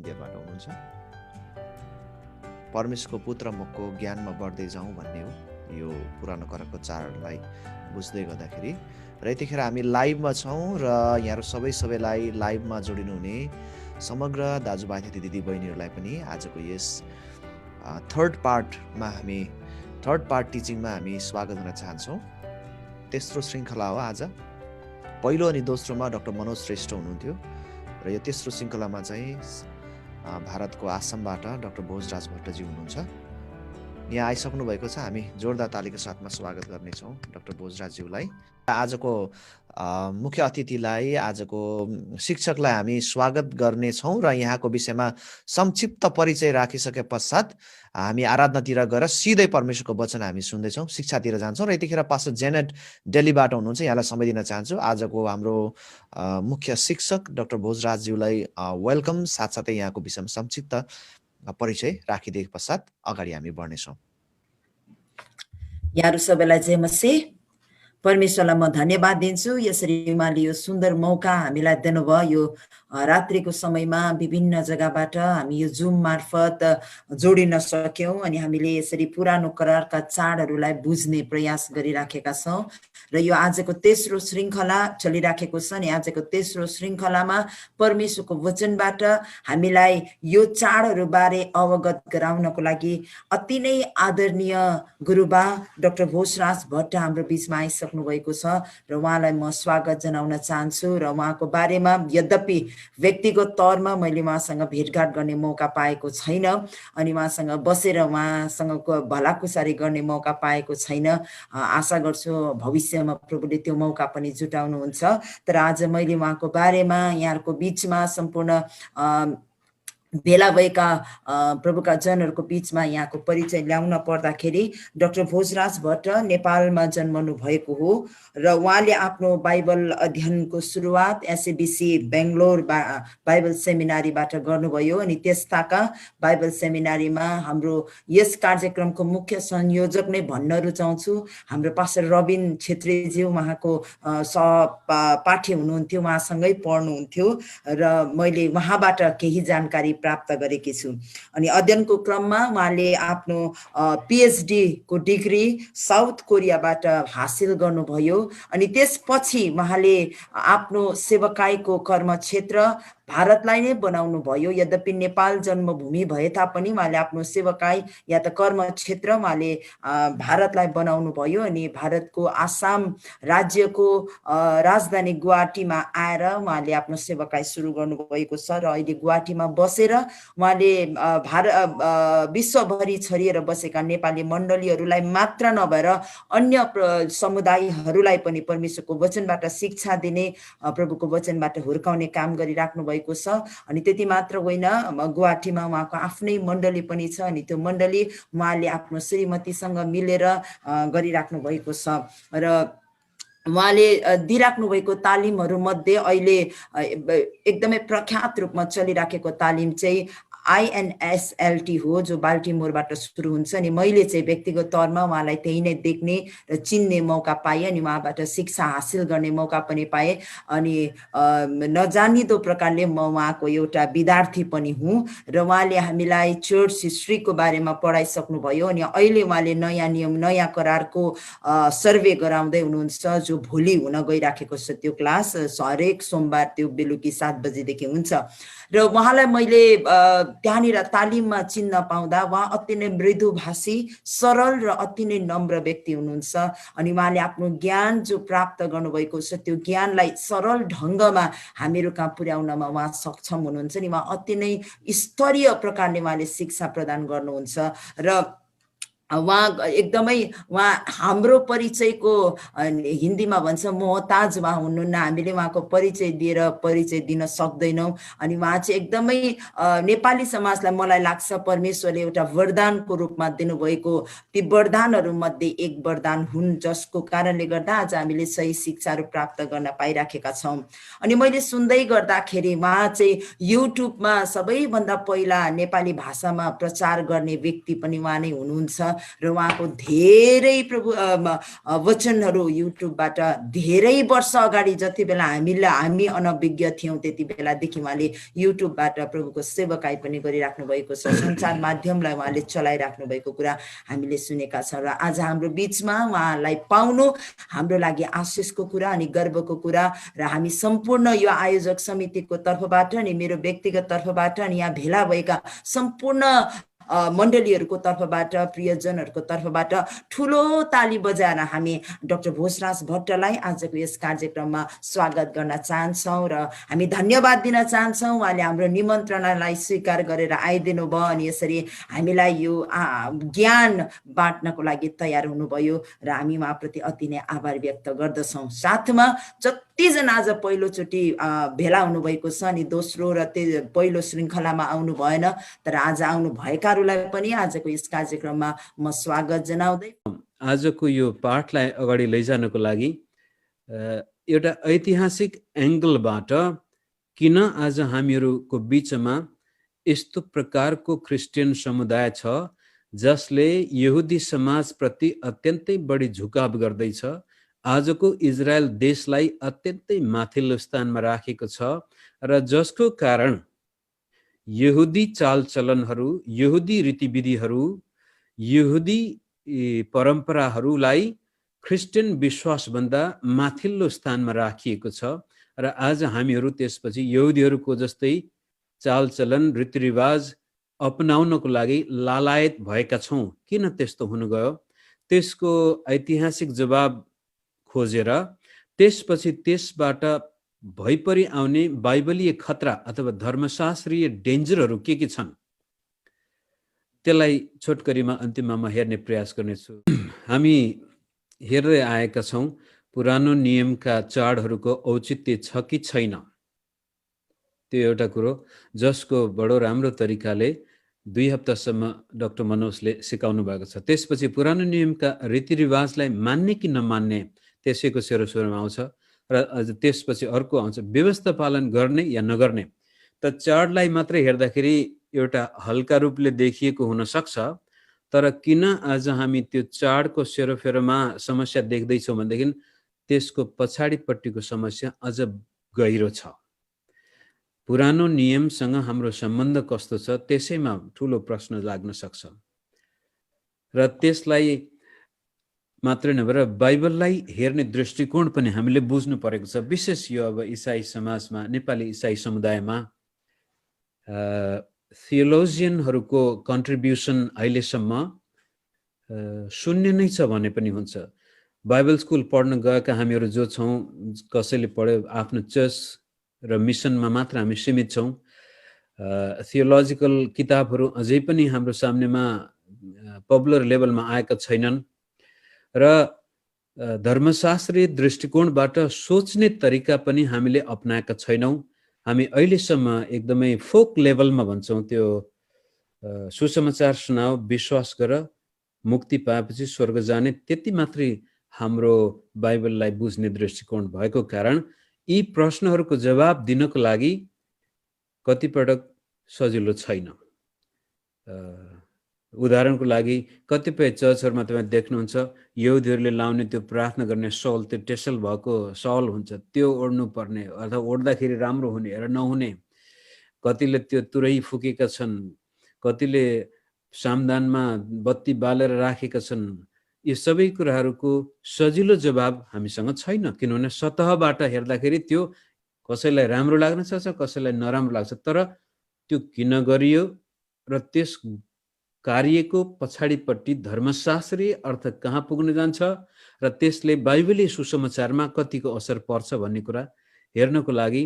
मध्यबाट हुनुहुन्छ। परमेश्वरको पुत्र मको ज्ञानमा बढ्दै जाउँ भन्ने हो यो पुरानो करारको चाडलाई बुझ्दै गर्दाखेरि। र यतिखेर हामी लाइभमा छौँ र यहाँहरू सबैलाई लाइभमा जोडिनुहुने समग्र दाजुभाइ दिदी बहिनीहरूलाई पनि आजको यस थर्ड पार्ट टिचिङमा हामी स्वागत गर्न चाहन्छौँ। तेस्रो श्रृङ्खला हो आज। पहिलो अनि दोस्रोमा डाक्टर मनोज श्रेष्ठ हुनुहुन्थ्यो र यो तेस्रो श्रृङ्खलामा चाहिँ भारतको आसामबाट डाक्टर भोजराज भट्टजी हुनुहुन्छ। यहाँ आइसक्नु भएको छ। हामी जोरदार तालीको साथमा स्वागत गर्नेछौँ डाक्टर भोजराजज्यूलाई। आजको मुख्य अतिथिलाई, आजको शिक्षकलाई हामी स्वागत गर्नेछौँ र यहाँको विषयमा संक्षिप्त परिचय राखिसके पश्चात हामी आराधनातिर गएर सिधै परमेश्वरको वचन हामी सुन्दैछौँ, शिक्षातिर जान्छौँ। र यतिखेर पास्टर जेनेट दिल्लीबाट हुनुहुन्छ, यहाँलाई समय दिन चाहन्छु। आजको हाम्रो मुख्य शिक्षक डाक्टर भोजराजज्यूलाई वेलकम, साथसाथै यहाँको विषयमा संक्षिप्त परिचय राखिदिए पश्चात अगाडि हामी बढ्नेछौँ। यहाँहरू सबैलाई जय मसीह। परमेश्वरलाई म धन्यवाद दिन्छु, यसरी उहाँले यो सुन्दर मौका हामीलाई दिनुभयो। यो रात्रिको समयमा विभिन्न जग्गाबाट हामी यो जुम मार्फत जोडिन सक्यौँ अनि हामीले यसरी पुरानो करारका चाडहरूलाई बुझ्ने प्रयास गरिराखेका छौँ। र यो आजको तेस्रो श्रृङ्खला चलिराखेको छ। अनि आजको तेस्रो श्रृङ्खलामा परमेश्वरको वचनबाट हामीलाई यो चाडहरूबारे अवगत गराउनको लागि अति नै आदरणीय गुरुबा डाक्टर भोजराज भट्ट हाम्रो बिचमा आइसक्नु भएको छ र उहाँलाई म स्वागत जनाउन चाहन्छु। र उहाँको बारेमा यद्यपि व्यक्तिगत तौरमा मैले उहाँसँग भेटघाट गर्ने मौका पाएको छैन अनि उहाँसँग बसेर उहाँसँगको भलाकुसारी गर्ने मौका पाएको छैन। आशा गर्छु भविष्यमा प्रभुले त्यो मौका पनि जुटाउनुहुन्छ। तर आज मैले उहाँको बारेमा यहाँहरूको बिचमा सम्पूर्ण भेला भएका प्रभुका जनहरूको बिचमा यहाँको परिचय ल्याउन पर्दाखेरि डाक्टर भोजराज भट्ट नेपालमा जन्मनु भएको हो र उहाँले आफ्नो बाइबल अध्ययनको सुरुवात एसएबिसी बेङ्गलोर बाइबल सेमिनारीबाट गर्नुभयो। अनि त्यसताका बाइबल सेमिनारीमा हाम्रो यस कार्यक्रमको मुख्य संयोजक नै भन्न रुचाउँछु हाम्रो पास्टर रबिन छेत्रीज्यू, उहाँको सहपाठी हुनुहुन्थ्यो, उहाँसँगै पढ्नुहुन्थ्यो र मैले उहाँबाट केही जानकारी प्राप्त गरेकी छु। अनि अध्ययनको क्रममा उहाँले आफ्नो पिएचडी को डिग्री साउथ कोरियाबाट हासिल गर्नुभयो। अनि त्यसपछि उहाँले आफ्नो सेवकाईको कर्मक्षेत्र भारतलाई नै बनाउनु भयो। यद्यपि नेपाल जन्मभूमि भए तापनि उहाँले आफ्नो सेवकाई या त कर्मक्षेत्र उहाँले भारतलाई बनाउनु भयो। अनि भारतको आसाम राज्यको राजधानी गुवाहाटीमा आएर उहाँले आफ्नो सेवकाई सुरु गर्नुभएको छ र अहिले गुवाहाटीमा बसेर उहाँले विश्वभरि छरिएर बसेका नेपाली मण्डलीहरूलाई मात्र नभएर अन्य समुदायहरूलाई पनि परमेश्वरको वचनबाट शिक्षा दिने, प्रभुको वचनबाट हुर्काउने काम गरिराख्नु भएको छ। अनि त्यति मात्र होइन, गुवाहाटीमा उहाँको आफ्नै मण्डली पनि छ अनि त्यो मण्डली उहाँले आफ्नो श्रीमतीसँग मिलेर गरिराख्नु भएको छ। र उहाँले दिइराख्नु भएको तालिमहरूमध्ये अहिले एकदमै प्रख्यात रूपमा चलिराखेको तालिम चाहिँ INSLT हो, जो बाल्टिमोरबाट सुरु हुन्छ। अनि मैले चाहिँ व्यक्तिगत तौरमा उहाँलाई त्यही नै देख्ने र चिन्ने मौका पाएँ अनि उहाँबाट शिक्षा हासिल गर्ने मौका पनि पाएँ। अनि नजानिदो प्रकारले म उहाँको एउटा विद्यार्थी पनि हुँ र उहाँले हामीलाई चर्च हिस्ट्रीको बारेमा पढाइसक्नुभयो। अनि अहिले उहाँले नयाँ नियम नयाँ करारको सर्वे गराउँदै हुनुहुन्छ, जो भोलि हुन गइराखेको छ। त्यो क्लास हरेक सोमबार त्यो बेलुकी 7 बजेदेखि हुन्छ। र उहाँलाई मैले त्यहाँनिर तालिममा चिन्न पाउँदा उहाँ अति नै मृदुभाषी, सरल र अति नै नम्र व्यक्ति हुनुहुन्छ। अनि उहाँले आफ्नो ज्ञान जो प्राप्त गर्नुभएको छ त्यो ज्ञानलाई सरल ढङ्गमा हामीहरू कहाँ पुर्याउनमा उहाँ सक्षम हुनुहुन्छ। नि उहाँ अति नै स्तरीय प्रकारले उहाँले शिक्षा प्रदान गर्नुहुन्छ र उहाँ एकदमै हाम्रो परिचयको हिन्दीमा भन्छ मोहताज उहाँ हुनुहुन्न। हामीले उहाँको परिचय दिएर परिचय दिन सक्दैनौँ। अनि उहाँ चाहिँ एकदमै नेपाली समाजलाई मलाई लाग्छ परमेश्वरले एउटा वरदानको रूपमा दिनुभएको ती वरदानहरूमध्ये एक वरदान हुन्, जसको कारणले गर्दा आज हामीले सही शिक्षाहरू प्राप्त गर्न पाइराखेका छौँ। अनि मैले सुन्दै गर्दाखेरि उहाँ चाहिँ युट्युबमा सबैभन्दा पहिला नेपाली भाषामा प्रचार गर्ने व्यक्ति पनि उहाँ नै हुनुहुन्छ। र उहाँको धेरै प्रभु वचनहरू युट्युबबाट धेरै वर्ष अगाडि जति बेला हामी अनभिज्ञ थियौँ त्यति बेलादेखि उहाँले युट्युबबाट प्रभुको सेवकाई पनि गरिराख्नु भएको छ। सञ्चार माध्यमलाई उहाँले चलाइराख्नु भएको कुरा हामीले सुनेका छौँ र आज हाम्रो बिचमा उहाँलाई पाउनु हाम्रो लागि आशिषको कुरा अनि गर्वको कुरा र हामी सम्पूर्ण यो आयोजक समितिको तर्फबाट अनि मेरो व्यक्तिगत तर्फबाट अनि यहाँ भेला भएका सम्पूर्ण मण्डलीहरूको तर्फबाट प्रियजनहरूको तर्फबाट ठुलो ताली बजाएर हामी डाक्टर भोजराज भट्टलाई आजको यस कार्यक्रममा स्वागत गर्न चाहन्छौँ र हामी धन्यवाद दिन चाहन्छौँ। उहाँले हाम्रो निमन्त्रणालाई स्वीकार गरेर आइदिनु भयो अनि यसरी हामीलाई यो ज्ञान बाँड्नको लागि तयार हुनुभयो र हामी उहाँप्रति अति नै आभार व्यक्त गर्दछौँ। साथमा जतिजना आज पहिलोचोटि भेला हुनुभएको छ अनि दोस्रो र पहिलो श्रृङ्खलामा आउनु भएन तर आज आउनु भएकाहरूलाई पनि आजको यस कार्यक्रममा म स्वागत जनाउँदै आजको यो पाठलाई अगाडि लैजानको लागि एउटा ऐतिहासिक एङ्गलबाट किन आज हामीहरूको बिचमा यस्तो प्रकारको क्रिस्चियन समुदाय छ जसले यहुदी समाजप्रति अत्यन्तै बढी झुकाव गर्दैछ, आजको इजरायल देशलाई अत्यन्तै माथिल्लो स्थानमा राखेको छ र जसको कारण यहुदी चालचलनहरू, यहुदी रीतिविधिहरू, यहुदी परम्पराहरूलाई ख्रिस्टियन विश्वासभन्दा माथिल्लो स्थानमा राखिएको छ र आज हामीहरू त्यसपछि यहुदीहरूको जस्तै चालचलन रीतिरिवाज अपनाउनको लागि लालायत भएका छौँ। किन त्यस्तो हुन गयो? त्यसको ऐतिहासिक जवाब खोजेर त्यसपछि त्यसबाट भइपरि आउने बाइबलीय खतरा अथवा धर्मशास्त्रीय डेन्जरहरू के छन् त्यसलाई छोटकरीमा अन्तिममा म हेर्ने प्रयास गर्नेछु। हामी हेर्दै आएका छौँ पुरानो नियमका चाडहरूको औचित्य छ कि छैन, त्यो एउटा कुरो जसको बडो राम्रो तरिकाले 2 हप्तासम्म डाक्टर मनोजले सिकाउनु भएको छ। त्यसपछि पुरानो नियमका रीतिरिवाजलाई मान्ने कि नमान्ने त्यसैको सेरोसोरमा आउँछ र त्यसपछि अर्को आउँछ व्यवस्था पालन गर्ने या नगर्ने। त चाडलाई मात्रै हेर्दाखेरि एउटा हल्का रूपले देखिएको हुन सक्छ, तर किन आज हामी त्यो चाडको सेरोफेरोमा समस्या देख्दैछौँ भनेदेखि त्यसको पछाडिपट्टिको समस्या अझ गहिरो छ। पुरानो नियमसँग हाम्रो सम्बन्ध कस्तो छ त्यसैमा ठुलो प्रश्न लाग्न सक्छ र त्यसलाई मात्रै नभएर बाइबललाई हेर्ने दृष्टिकोण पनि हामीले बुझ्नु परेको छ। विशेष यो अब इसाई समाजमा, नेपाली इसाई समुदायमा थियोलोजियनहरूको कन्ट्रिब्युसन अहिलेसम्म शून्य नै छ भने पनि हुन्छ। बाइबल स्कुल पढ्न गएका हामीहरू जो छौँ, कसैले पढ्यो आफ्नो चर्च र मिसनमा मात्र हामी सीमित छौँ। थियोलोजिकल किताबहरू अझै पनि हाम्रो सामनेमा पपुलर लेभलमा आएका छैनन् र धर्मशास्त्रीय दृष्टिकोणबाट सोच्ने तरिका पनि हामीले अपनाएका छैनौँ। हामी अहिलेसम्म एकदमै फोक लेभलमा भन्छौँ, त्यो सुसमाचार सुनाऊ, विश्वास गर, मुक्ति पाएपछि स्वर्ग जाने, त्यति मात्रै हाम्रो बाइबललाई बुझ्ने दृष्टिकोण भएको कारण यी प्रश्नहरूको जवाब दिनको लागि कतिपटक सजिलो छैन। उदाहरणको लागि कतिपय चर्चहरूमा तपाईँ देख्नुहुन्छ यहुदीहरूले लाउने त्यो प्रार्थना गर्ने सल, त्यो टेसल भएको सल हुन्छ, त्यो ओढ्नु पर्ने अथवा ओढ्दाखेरि राम्रो हुने र नहुने। कतिले त्यो तुरै फुकेका छन्, कतिले सामदानमा बत्ती बालेर राखेका छन्। यी सबै कुराहरूको सजिलो जवाब हामीसँग छैन, किनभने सतहबाट हेर्दाखेरि त्यो कसैलाई राम्रो लाग्न सक्छ, कसैलाई नराम्रो लाग्छ। तर त्यो किन गरियो र त्यस कार्यको पछाडिपट्टि धर्मशास्त्रीय अर्थ कहाँ पुग्न जान्छ र त्यसले बाइबलीय सुसमाचारमा कतिको असर पर्छ भन्ने कुरा हेर्नको लागि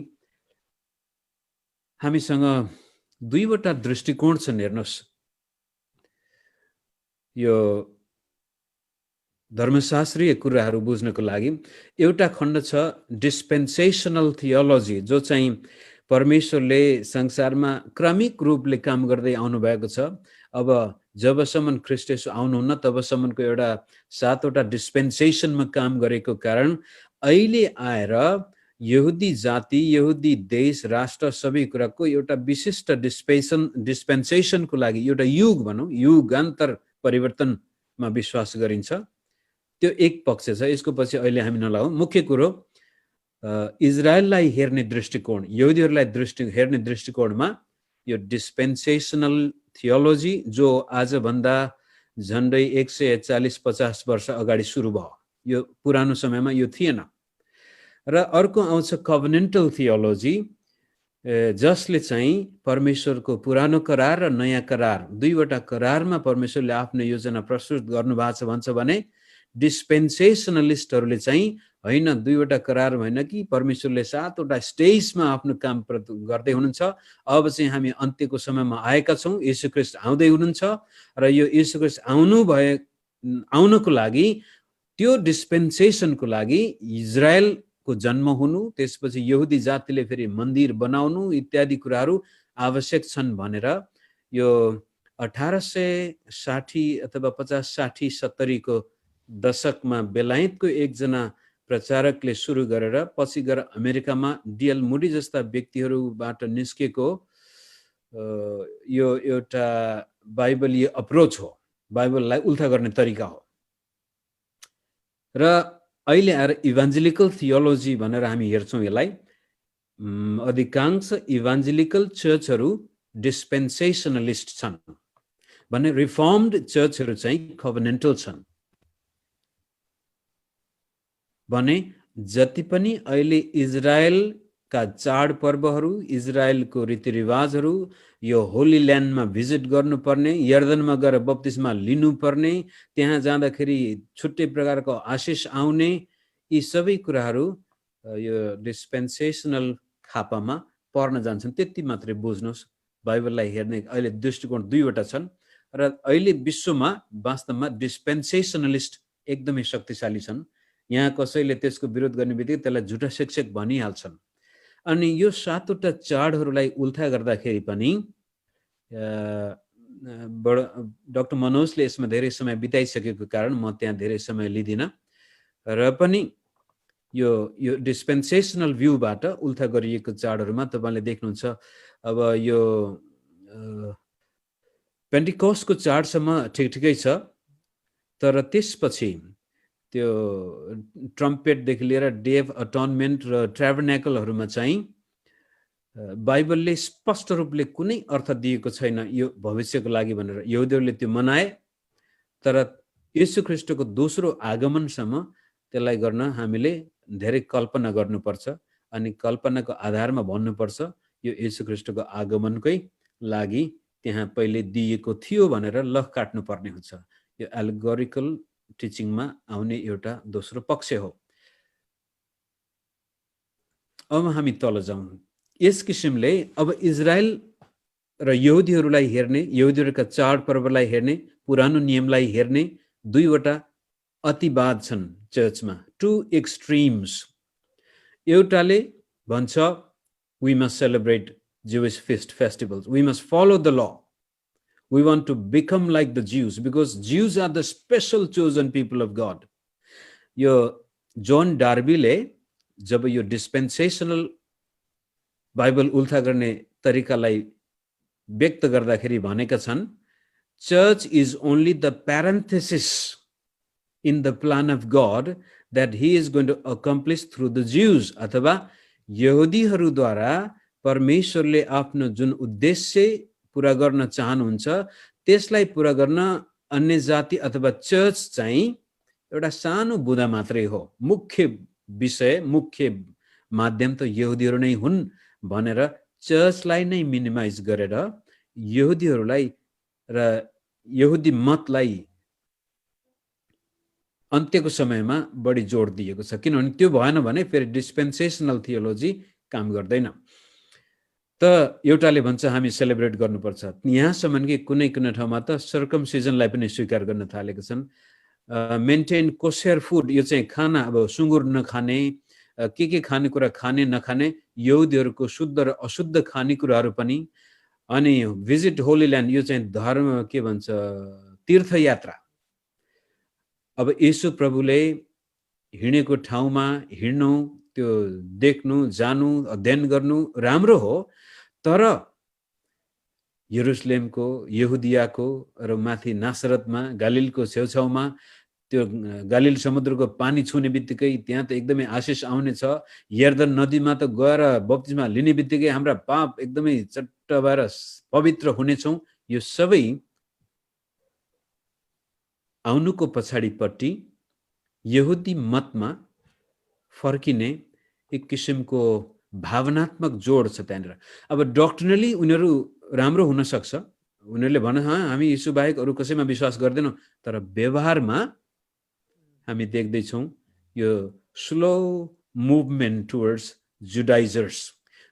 हामीसँग 2वटा दृष्टिकोण छन्। हेर्नुहोस्, यो धर्मशास्त्रीय कुराहरू बुझ्नको लागि एउटा खण्ड छ डिस्पेन्सेसनल थियोलोजी, जो चाहिँ परमेश्वरले संसारमा क्रमिक रूपले काम गर्दै आउनु भएको छ। अब जबसम्म ख्रीष्ट येशू आउनुहुन्न तबसम्मको एउटा 7वटा डिस्पेन्सेसनमा काम गरेको कारण अहिले आएर यहुदी जाति, यहुदी देश, राष्ट्र सबै कुराको एउटा विशिष्ट डिस्पेन्सेसनको लागि एउटा युग भनौँ, युगान्तर परिवर्तन मा विश्वास गरिन्छ। त्यो एक पक्ष छ। यसको पछि अहिले हामी नलागौँ। मुख्य कुरो इजरायललाई हेर्ने दृष्टिकोण, यहुदीहरूलाई हेर्ने दृष्टिकोणमा यो डिस्पेन्सेसनल थियोलोजी जो आजभन्दा झन्डै 140-50 वर्ष अगाडि सुरु भयो, यो पुरानो समयमा यो थिएन। र अर्को आउँछ कभनेन्टल थियोलोजी, जसले चाहिँ परमेश्वरको पुरानो करार र नयाँ करार, दुईवटा करारमा परमेश्वरले आफ्नो योजना प्रस्तुत गर्नुभएको छ भन्छ भने डिस्पेन्सेसनलिस्टहरूले चाहिँ होइन, दुईवटा करार होइन कि परमेश्वरले 7वटा स्टेजमा आफ्नो काम गर्दै हुनुहुन्छ। अब चाहिँ हामी अन्त्यको समयमा आएका छौँ, येशू ख्रीष्ट आउँदै हुनुहुन्छ र यो येशू ख्रीष्ट आउनको लागि, त्यो डिस्पेन्सेसनको लागि इजरायलको जन्म हुनु, त्यसपछि यहुदी जातिले फेरि मन्दिर बनाउनु इत्यादि कुराहरू आवश्यक छन् भनेर यो 1860 अथवा 50-60-70 को दशकमा बेलायतको एकजना प्रचारकले सुरु गरेर पछि गएर अमेरिकामा डिएल मुडी जस्ता व्यक्तिहरूबाट निस्केको यो एउटा बाइबलीय अप्रोच हो, बाइबललाई उल्था गर्ने तरिका हो। र अहिले आएर इभान्जेलिकल थियोलोजी भनेर हामी हेर्छौँ यसलाई। अधिकांश इभान्जेलिकल चर्चहरू डिस्पेन्सेसनलिस्ट छन् भने रिफर्म्ड चर्चहरू चाहिँ कभनेन्टल छन्। भने जति पनि अहिले इजरायलका चाडपर्वहरू, इजरायलको रीतिरिवाजहरू, यो होली ल्यान्डमा भिजिट गर्नुपर्ने, यर्दनमा गएर बप्तिस्मा लिनुपर्ने, त्यहाँ जाँदाखेरि छुट्टै प्रकारको आशिष आउने, यी सबै कुराहरू यो डिस्पेन्सेसनल खापामा पर्न जान्छन्। त्यति मात्रै बुझ्नुहोस्। बाइबललाई हेर्ने अहिले दृष्टिकोण दुईवटा छन् र अहिले विश्वमा वास्तवमा डिस्पेन्सेसनलिस्ट एकदमै शक्तिशाली छन्। यहाँ कसैले त्यसको विरोध गर्ने बित्तिकै त्यसलाई झुटा शिक्षक भनिहाल्छन्। अनि यो 7वटा चाडहरूलाई उल्था गर्दाखेरि पनि डाक्टर मनोजले यसमा धेरै समय बिताइसकेको कारण म त्यहाँ धेरै समय लिदिनँ र पनि यो डिस्पेन्सेसनल भ्यूबाट उल्था गरिएको चाडहरूमा तपाईँले देख्नुहुन्छ। अब यो पेन्टिकोस्टको चाडसम्म ठिकै छ, तर त्यसपछि त्यो ट्रम्पेटदेखि लिएर डे अफ अटोनमेन्ट र ट्राबरनेकलहरूमा चाहिँ बाइबलले स्पष्ट रूपले कुनै अर्थ दिएको छैन यो भविष्यको लागि भनेर। यहुदीहरूले त्यो मनाए, तर येशू ख्रीष्टको दोस्रो आगमनसम्म त्यसलाई गर्न हामीले धेरै कल्पना गर्नुपर्छ। अनि कल्पनाको आधारमा भन्नुपर्छ यो येशू ख्रीष्टको आगमनकै लागि त्यहाँ पहिले दिएको थियो भनेर लख काट्नुपर्ने हुन्छ। यो एल्गोरिकल टिचिङमा आउने एउटा दोस्रो पक्ष हो। अब हामी तल जाउँ। यस किसिमले अब इजरायल र यहुदीहरूलाई हेर्ने, यहुदीहरूका चाडपर्वलाई हेर्ने, पुरानो नियमलाई हेर्ने दुईवटा अतिवाद छन् चर्चमा, टु एक्सट्रिम्स। एउटाले भन्छ we must celebrate Jewish festivals, we must follow the law, we want to become like the Jews because Jews are the special chosen people of God. यो जोन डार्बीले जब यो डिस्पेन्सेसनल बाइबल उल्था गर्ने तरिकालाई व्यक्त गर्दाखेरि भनेका छन्, church is only the parenthesis in the plan of God that he is going to accomplish through the Jews, अथवा यहुदीहरूद्वारा परमेश्वरले आफ्नो जुन उद्देश्य पूरा गर्न चाहनुहुन्छ त्यसलाई पूरा गर्न अन्य जाति अथवा चर्च चाहिँ एउटा सानो बुँदा मात्रै हो। मुख्य विषय, मुख्य माध्यम त यहुदीहरू नै हुन् भनेर चर्चलाई नै मिनिमाइज गरेर यहुदीहरूलाई र यहुदी मतलाई अन्त्यको समयमा बढी जोड दिएको छ। किनभने त्यो भएन भने फेरि डिस्पेन्सेसनल थियोलोजी काम गर्दैन। त एउटाले भन्छ हामी सेलिब्रेट गर्नुपर्छ, यहाँसम्म कि कुनै कुनै ठाउँमा त सर्कमसिजनलाई पनि स्वीकार गर्न थालेका छन्। मेन्टेन कोसेयर फुड, यो चाहिँ खाना, अब सुँगुर नखाने, के खानेकुरा खाने नखाने, यहुदीहरूको शुद्ध र अशुद्ध खानेकुराहरू पनि। अनि भिजिट होली ल्यान्ड, यो चाहिँ धर्म के भन्छ तीर्थयात्रा। अब येशू प्रभुले हिँडेको ठाउँमा हिँड्नु, त्यो देख्नु, जानु, अध्ययन गर्नु राम्रो हो, तर यरुसलेमको, यहुदियाको र माथि नासरतमा, गालिलको छेउछाउमा त्यो गालिल समुद्रको पानी छुने बित्तिकै त्यहाँ त एकदमै आशिष आउने छ। यर्दन नदीमा त गएर बप्तिस्मा लिने बित्तिकै हाम्रा पाप एकदमै चट्ट भएर पवित्र हुनेछौँ। यो सबै आउनुको पछाडिपट्टि यहुदी मतमा फर्किने एक किसिमको भावनात्मक जोड छ त्यहाँनिर। अब डक्ट्रिनली उनीहरू राम्रो हुन सक्छ, उनीहरूले भन हामी यीशु बाहेक अरू कसैमा विश्वास गर्दैनौँ, तर व्यवहारमा हामी देख्दैछौँ यो स्लो मुभमेन्ट टुवर्ड्स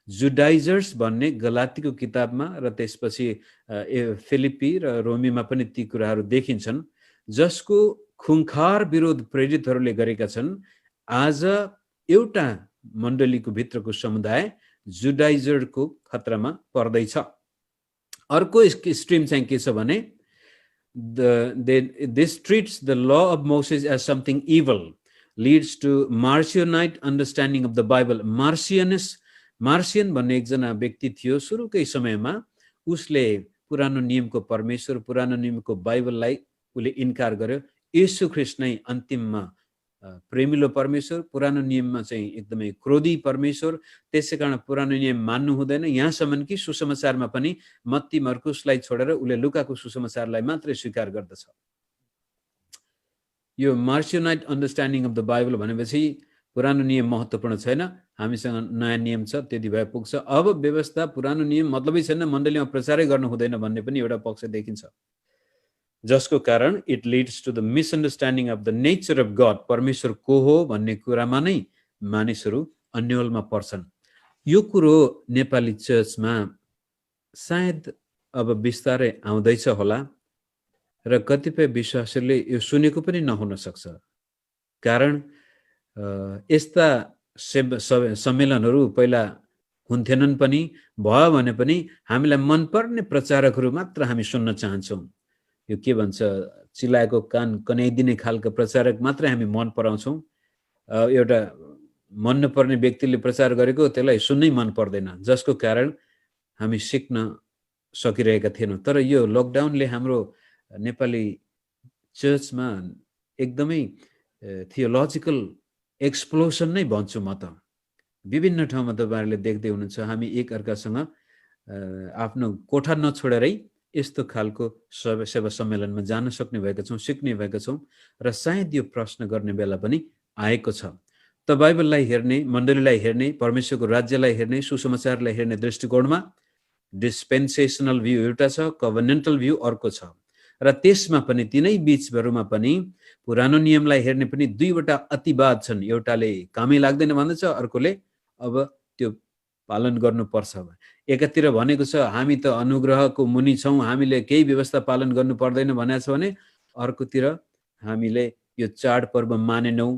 जुडाइजर्स भन्ने गलातीको किताबमा र त्यसपछि फिलिपी र रोमीमा पनि ती कुराहरू देखिन्छन्, जसको खुङखार विरोध प्रेरितहरूले गरेका छन्। आज एउटा मण्डलीको भित्रको समुदाय जुडाइजरको खतरामा पर्दैछ। अर्को स्ट्रिम चाहिँ के छ भने this treats the law of Moses as something evil, leads to Marcionite understanding of the Bible. मार्सियन भन्ने एकजना व्यक्ति थियो सुरुकै समयमा, उसले पुरानो नियमको परमेश्वर, पुरानो नियमको बाइबललाई उसले इन्कार गर्यो। येशू ख्रीष्ट नै अन्तिममा प्रेमिलो परमेश्वर, पुरानो नियममा चाहिँ एकदमै क्रोधी परमेश्वर, त्यसै कारण पुरानो नियम मान्नु हुँदैन। यहाँसम्म कि सुसमाचारमा पनि मत्ती मर्कुसलाई छोडेर उसले लुकाको सुसमाचारलाई मात्रै स्वीकार गर्दछ। यो मार्सियोनाइट अन्डरस्ट्यान्डिङ अफ द बाइबल भनेपछि पुरानो नियम महत्त्वपूर्ण छैन, हामीसँग नयाँ नियम छ, त्यति भए पुग्छ। अब व्यवस्था पुरानो नियम मतलबै छैन, मण्डलीमा प्रचारै गर्नु हुँदैन भन्ने पनि एउटा पक्ष देखिन्छ, जसको कारण it leads to the misunderstanding of the nature of God, परमेश्वर को हो भन्ने कुरामा नै मानिसहरू अन्योलमा पर्छन्। यो कुरो नेपाली चर्चमा सायद अब बिस्तारै आउँदैछ होला र कतिपय विश्वासीहरूले यो सुनेको पनि नहुन सक्छ। कारण यस्ता सम्मेलनहरू पहिला हुन्थेनन् पनि, भयो भने पनि हामीलाई मनपर्ने प्रचारकहरू मात्र हामी सुन्न चाहन्छौँ। यो के भन्छ, चिलाएको कान कन्याइदिने खालको प्रचारक मात्रै हामी मन पराउँछौँ। एउटा मन नपर्ने व्यक्तिले प्रचार गरेको त्यसलाई सुन्नै मन पर्दैन, जसको कारण हामी सिक्न सकिरहेका थिएनौँ। तर यो लकडाउनले हाम्रो नेपाली चर्चमा एकदमै थियोलोजिकल एक्सप्लोसन नै भन्छु म त। विभिन्न ठाउँमा तपाईँहरूले देख्दै हुनुहुन्छ, हामी एकअर्कासँग आफ्नो कोठा नछोडेरै यस्तो खालको सेवा सम्मेलनमा जान सक्ने भएका छौँ, सिक्ने भएका छौँ र सायद यो प्रश्न गर्ने बेला पनि आएको छ। त बाइबललाई हेर्ने, मण्डलीलाई हेर्ने, परमेश्वरको राज्यलाई हेर्ने, सुसमाचारलाई हेर्ने दृष्टिकोणमा डिस्पेन्सेसनल भ्यू एउटा छ, कभनेन्टल भ्यू अर्को छ, र त्यसमा पनि तिनै बीचहरूमा पनि पुरानो नियमलाई हेर्ने पनि दुईवटा अतिवाद छन्। एउटाले कामै लाग्दैन भन्दछ, अर्कोले अब त्यो पालन गर्नुपर्छ। एकातिर भनेको छ हामी त अनुग्रहको मुनि छौँ, हामीले केही व्यवस्था पालन गर्नु पर्दैन भनेको छ भने, अर्कोतिर हामीले यो चाडपर्व मानेनौँ,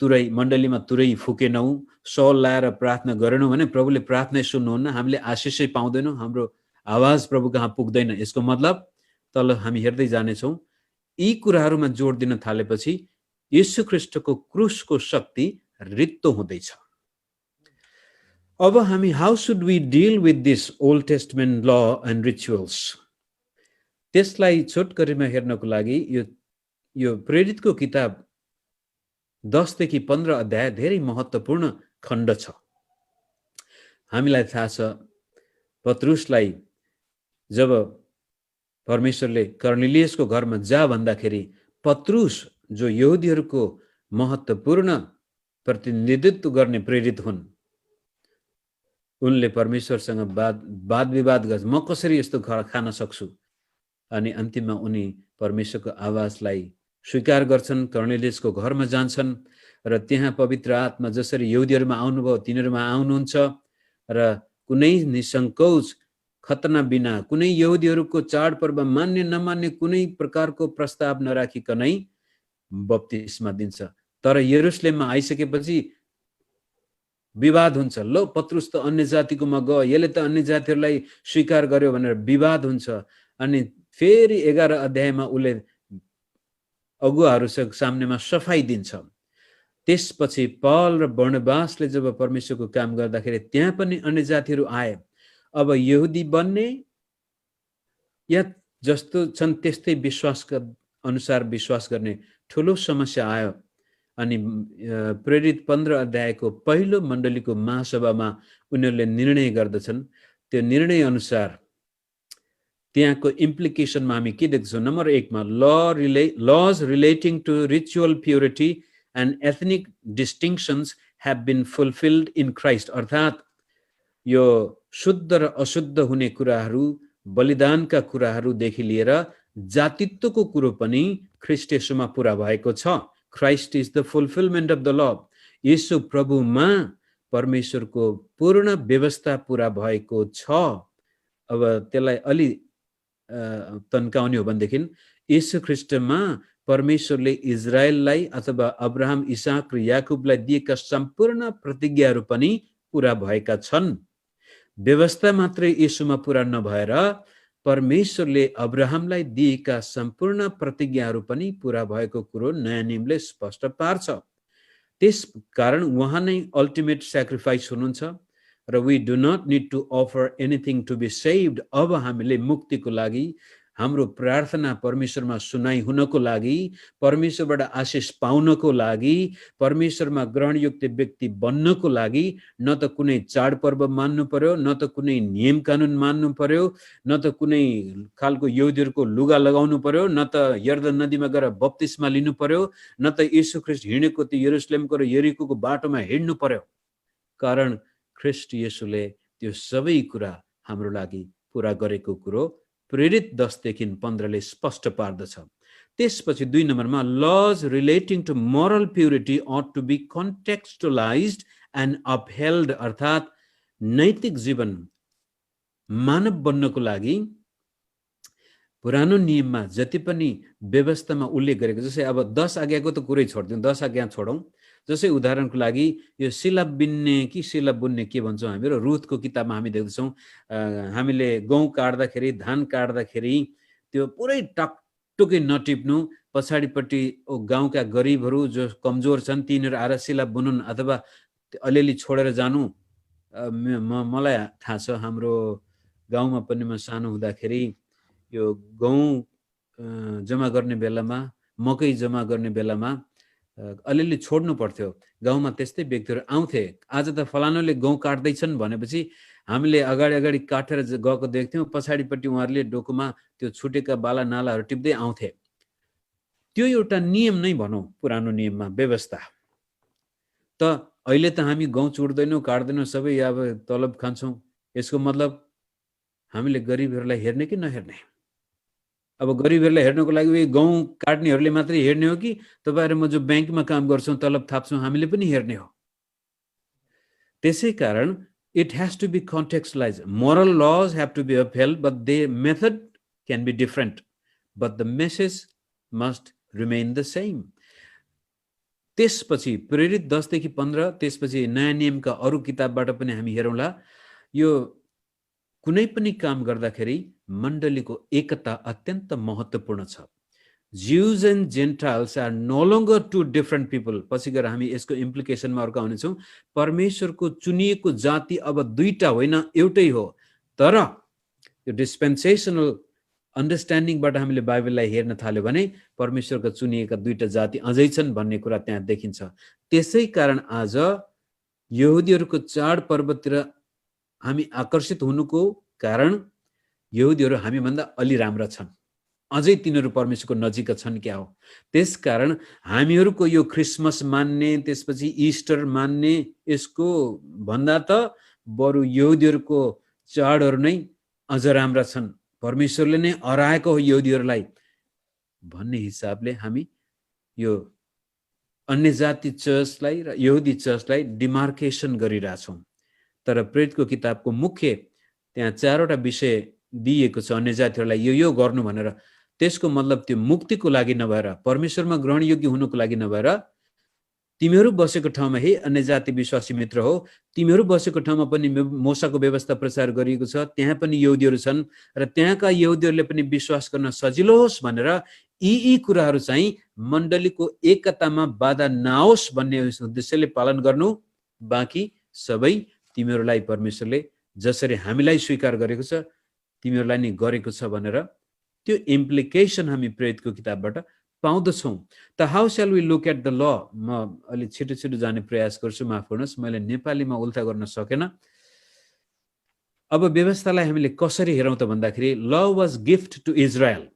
तुरै मण्डलीमा तुरै फुकेनौँ, सौल लाएर प्रार्थना गरेनौँ भने प्रभुले प्रार्थनै सुन्नुहुन्न, हामीले आशिषै पाउँदैनौँ, हाम्रो आवाज प्रभु कहाँ पुग्दैन। यसको मतलब तल हामी हेर्दै जानेछौँ, यी कुराहरूमा जोड दिन थालेपछि येशू ख्रीष्टको क्रुसको शक्ति रित्तो हुँदैछ। अब हामी how should we deal with this old testament law and rituals, त्यसलाई छोटकरीमा हेर्नको लागि यो प्रेरितको किताब 10 देखि 15 अध्याय धेरै महत्त्वपूर्ण खण्ड छ। हामीलाई थाहा छ पत्रुसलाई जब परमेश्वरले कर्नेलियसको घरमा जा भन्दाखेरि पत्रुस जो यहुदीहरूको महत्त्वपूर्ण प्रतिनिधित्व गर्ने प्रेरित हुन्, उनले परमेश्वरसँग वाद विवाद गर्छ, म कसरी यस्तो खान सक्छु। अनि अन्तिममा उनी परमेश्वरको आवाजलाई स्वीकार गर्छन्, कर्नेलियसको घरमा जान्छन् र त्यहाँ पवित्र आत्मा जसरी यहुदीहरूमा आउनुभयो तिनीहरूमा आउनुहुन्छ र कुनै निसङ्कोच खतना बिना, कुनै यहुदीहरूको चाडपर्व मान्ने नमान्ने कुनै प्रकारको प्रस्ताव नराखिकनै बप्तिस्मा दिन्छ। तर यरुसलेममा आइसकेपछि विवाद हुन्छ। लो पत्रुस त अन्य जातिकोमा गयो, यसले त अन्य जातिहरूलाई स्वीकार गर्यो भनेर विवाद हुन्छ। अनि फेरि 11 अध्यायमा उसले अगुवाहरू सामनेमा सफाई दिन्छ। त्यसपछि पौल र बर्नबासले जब परमेश्वरको काम गर्दाखेरि त्यहाँ पनि अन्य जातिहरू आए। अब यहुदी बन्ने या जस्तो छन् त्यस्तै अनुसार विश्वास गर्ने ठुलो समस्या आयो। अनि प्रेरित 15 अध्यायको पहिलो मण्डलीको महासभामा उनीहरूले निर्णय गर्दछन्। त्यो निर्णय अनुसार त्यहाँको इम्प्लिकेसनमा हामी के देख्छौँ? नम्बर 1 मा laws relating to ritual purity and ethnic distinctions have been fulfilled in Christ। अर्थात् यो शुद्ध र अशुद्ध हुने कुराहरू, बलिदानका कुराहरूदेखि लिएर जातित्वको कुरो पनि ख्रीष्ट येशूमा पूरा भएको छ। Christ is the fulfillment of the law। येशू प्रभुमा परमेश्वरको पूर्ण व्यवस्था पूरा भएको छ। अब त्यसलाई अलि तन्काउने हो भनेदेखि येशू ख्रीष्टमा परमेश्वरले इजरायललाई अथवा अब्राहम, इसाक र याकुबलाई दिएका सम्पूर्ण प्रतिज्ञाहरू पनि पूरा भएका छन्। व्यवस्था मात्रै येशूमा पूरा नभएर परमेश्वरले अब्राहमलाई दिएका सम्पूर्ण प्रतिज्ञाहरू पनि पूरा भएको कुरो नयाँ नियमले स्पष्ट पार्छ। त्यस कारण उहाँ नै अल्टिमेट स्याक्रिफाइस हुनुहुन्छ र we do not need to offer anything to be saved। अब हामीले मुक्तिको लागि, हाम्रो प्रार्थना परमेश्वरमा सुनाइ हुनको लागि, परमेश्वरबाट आशिष पाउनको लागि, परमेश्वरमा ग्रहणयुक्त व्यक्ति बन्नको लागि न त कुनै चाडपर्व मान्नु पर्यो, न त कुनै नियम कानुन मान्नु पर्यो, न त कुनै खालको यहुदीहरूको लुगा लगाउनु पर्यो, न त यर्दन नदीमा गएर बप्तिस्मा लिनु पर्यो, न त येशू ख्रीष्ट हिँडेको त्यो यरुशलेमको र यरिकोको बाटोमा हिँड्नु पर्यो। कारण ख्रीष्ट येशूले त्यो सबै कुरा हाम्रो लागि पूरा गरेको कुरो प्रेरित 10देखि 15ले स्पष्ट पार्दछ। त्यसपछि 2 नम्बरमा laws relating to moral purity ought to be contextualized and upheld। अर्थात् नैतिक जीवन मानव बन्नको लागि पुरानो नियममा जति पनि व्यवस्थामा उल्लेख गरेको, जस्तै अब 10 आज्ञाको त कुरै छोड्दिउँ, 10 आज्ञा छोडौँ। जस्तै उदाहरणको लागि यो सिला बिन्ने कि सिला बुन्ने के भन्छौँ हामी, र रुथको किताबमा हामी देख्छौँ हामीले गहुँ काट्दाखेरि, धान काट्दाखेरि त्यो पुरै टकटुकै नटिप्नु, पछाडिपट्टि गाउँका गरिबहरू जो कमजोर छन् तिनीहरू आएर सिला बुनुन् अथवा अलिअलि छोडेर जानु। मलाई थाहा छ हाम्रो गाउँमा पनि म सानो हुँदाखेरि यो गहुँ जम्मा गर्ने बेलामा, मकै जम्मा गर्ने बेलामा अलिअलि छोड्नु पर्थ्यो। गाउँमा त्यस्तै व्यक्तिहरू आउँथे, आज त फलानुले गहुँ काट्दैछन् भनेपछि हामीले अगाडि काटेर गएको देख्थ्यौँ, पछाडिपट्टि उहाँहरूले डोकोमा त्यो छुटेका बाला नालाहरू टिप्दै आउँथे। त्यो एउटा नियम नै भनौँ, पुरानो नियममा व्यवस्था। त अहिले त हामी गहुँ चुड्दैनौँ, काट्दैनौँ, सबै अब तलब खान्छौँ। यसको मतलब हामीले गरिबहरूलाई हेर्ने कि नहेर्ने? अब गरिबहरूलाई हेर्नको लागि गहुँ काट्नेहरूले मात्रै हेर्ने हो कि तपाईहरु म जो ब्याङ्कमा काम गर्छौँ, तलब थाप्छौँ, हामीले पनि हेर्ने हो? त्यसै कारण it has to be contextualized। Moral laws have to be upheld, but their method can be different, but the message must remain the same। त्यसपछि प्रेरित 10 देखि 15, त्यसपछि नयाँ नियमका अरु किताबबाट पनि हामी हेरौँला। यो कुनै पनि काम गर्दाखेरि मण्डलीको एकता अत्यन्त महत्त्वपूर्ण छ। Jews and Gentiles are no longer two different people। पछि गएर हामी यसको इम्प्लिकेसनमा अर्को आउनेछौँ। परमेश्वरको चुनिएको जाति अब दुईटा होइन, एउटै हो। तर यो डिस्पेन्सेसनल अन्डरस्ट्यान्डिङबाट हामीले बाइबललाई हेर्न थाल्यो भने परमेश्वरका चुनिएका दुईटा जाति अझै छन् भन्ने कुरा त्यहाँ देखिन्छ। त्यसै कारण आज यहुदीहरूको चाड पर्वतिर हामी आकर्षित हुनुको कारण यहुदीहरू हामीभन्दा अलि राम्रा छन्, अझै तिनीहरू परमेश्वरको नजिक छन् क्या हो। त्यसकारण हामीहरूको यो क्रिसमस मान्ने, त्यसपछि इस्टर मान्ने, यसको भन्दा त बरु यहुदीहरूको चाडहरू नै अझ राम्रा छन्, परमेश्वरले नै हराएको हो यहुदीहरूलाई भन्ने हिसाबले हामी यो अन्य जाति चर्चलाई र यहुदी चर्चलाई डिमार्केसन गरिरहेछौँ। तर प्रेरितको किताबको मुख्य त्यहाँ 4वटा विषय दिएको छ अन्य जातिहरूलाई यो गर्नु भनेर। त्यसको मतलब त्यो मुक्तिको लागि नभएर, परमेश्वरमा ग्रहणयोग्य हुनुको लागि नभएर, तिमीहरू बसेको ठाउँमा हे अन्य जाति विश्वासी मित्र हो, तिमीहरू बसेको ठाउँमा पनि मोसाको व्यवस्था प्रचार गरिएको छ, त्यहाँ पनि यहुदीहरू छन् र त्यहाँका यहुदीहरूले पनि विश्वास गर्न सजिलो होस् भनेर यी कुराहरू चाहिँ मण्डलीको एकतामा बाधा नआओस् भन्ने उद्देश्यले पालन गर्नु। बाँकी सबै तिमीहरूलाई परमेश्वरले जसरी हामीलाई स्वीकार गरेको छ तिमीहरूलाई नि गरेको छ भनेर त्यो इम्प्लिकेसन हामी प्रेरितको किताबबाट पाउँदछौँ। त हाउ स्याल we look at the law? म अलि छिटो छिटो जाने प्रयास गर्छु, माफ गर्नुहोस्, मैले नेपालीमा उल्था गर्न सकेन। अब व्यवस्थालाई हामीले कसरी हेरौँ त भन्दाखेरि, law was gift to Israel,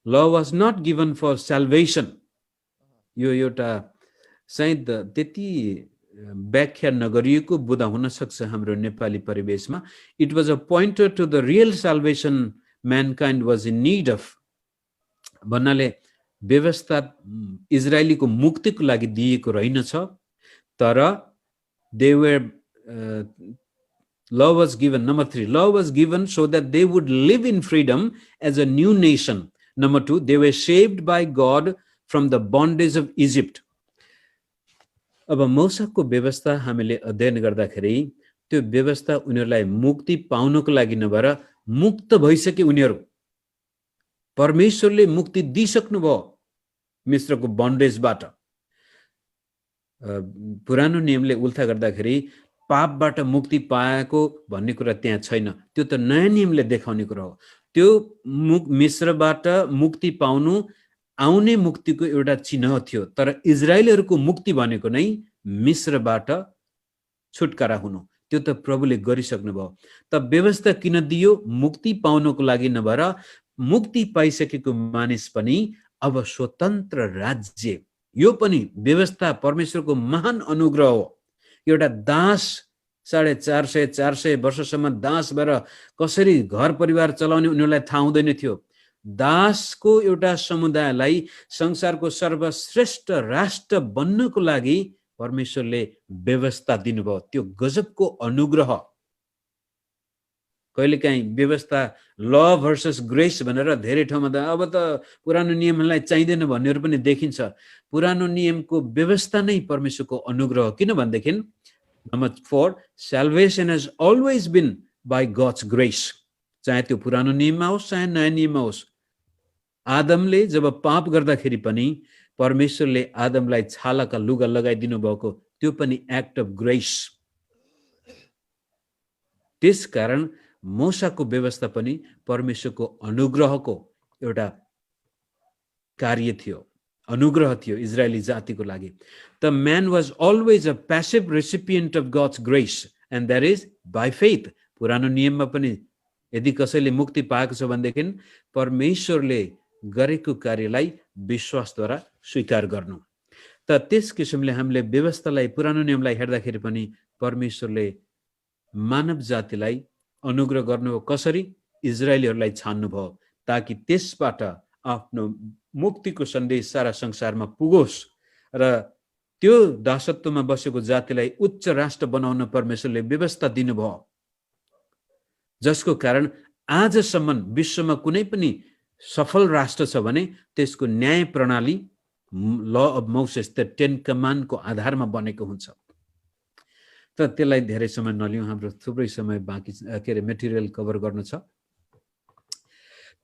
law was not given for salvation. यो एउटा सायद त्यति व्याख्या नगरिएको बुदा हुन सक्छ हाम्रो नेपाली परिवेशमा। It was a pointer to the real salvation mankind was in need of भन्नाले व्यवस्था इजरायलीको मुक्तिको लागि दिएको रहेनछ, तर they were law was given. Number 3, law was given so that they would live in freedom as a new nation. Number 2, they were saved by God from the bondage of Egypt. अब मौसाको व्यवस्था हामीले अध्ययन गर्दाखेरि त्यो व्यवस्था उनीहरूलाई मुक्ति पाउनको लागि नभएर मुक्त भइसके उनीहरू। परमेश्वरले मुक्ति दिइसक्नुभयो मिस्रको बन्डेजबाट। पुरानो नियमले उल्था गर्दाखेरि पापबाट मुक्ति पाएको भन्ने कुरा त्यहाँ छैन, त्यो त नयाँ नियमले देखाउने कुरा हो। त्यो मिस्रबाट मुक्ति पाउनु आउने मुक्तिको एउटा चिन्ह थियो, तर इजरायलीहरूको मुक्ति भनेको नै मिस्रबाट छुटकारा हुनु, त्यो त प्रभुले गरिसक्नुभयो। त व्यवस्था किन दियो? मुक्ति पाउनको लागि नभएर मुक्ति पाइसकेको मानिस पनि अब स्वतन्त्र राज्य, यो पनि व्यवस्था परमेश्वरको महान अनुग्रह हो। एउटा दास 450 वर्षसम्म दास भएर कसरी घर परिवार चलाउने उनीहरूलाई थाहा हुँदैन थियो। दासको एउटा समुदायलाई संसारको सर्वश्रेष्ठ राष्ट्र बन्नको लागि परमेश्वरले व्यवस्था दिनुभयो। त्यो गजबको अनुग्रह। कहिलेकाहीँ व्यवस्था ल भर्सस ग्रेस भनेर धेरै ठाउँमा त अब त पुरानो नियमलाई चाहिँदैन भन्नेहरू पनि देखिन्छ। पुरानो नियमको व्यवस्था नै परमेश्वरको अनुग्रह हो। किन भनेदेखि number 4, salvation has always been by God's grace. चाहे त्यो पुरानो नियममा होस् चाहे नयाँ नियममा होस्। आदमले जब पाप गर्दाखेरि पनि परमेश्वरले आदमलाई छालाका लुगा लगाइदिनु भएको, त्यो पनि एक्ट अफ ग्रेस। त्यसकारण मूसाको व्यवस्था पनि परमेश्वरको अनुग्रहको एउटा कार्य थियो, अनुग्रह थियो इजरायली जातिको लागि। The man was always a passive recipient of God's grace and that is by faith. पुरानो नियममा पनि यदि कसैले मुक्ति पाएको छ भनेदेखि परमेश्वरले गरेको कार्यलाई विश्वासद्वारा स्वीकार गर्नु। त त्यस किसिमले हामीले व्यवस्थालाई पुरानो नियमलाई हेर्दाखेरि पनि परमेश्वरले मानव जातिलाई अनुग्रह गर्नुभयो। कसरी? इजरायलीहरूलाई छान्नुभयो ताकि त्यसबाट आफ्नो मुक्तिको सन्देश सारा संसारमा पुगोस् र त्यो दासत्वमा बसेको जातिलाई उच्च राष्ट्र बनाउन परमेश्वरले व्यवस्था दिनुभयो, जसको कारण आजसम्म विश्वमा कुनै पनि सफल राष्ट्र छ भने त्यसको न्याय प्रणाली ल अफ मोसेस, द 10 कमान्डको आधारमा बनेको हुन्छ। त त्यसलाई धेरै समय नलिउँ, हाम्रो थुप्रै समय बाँकी मेटेरियल कभर गर्नु छ।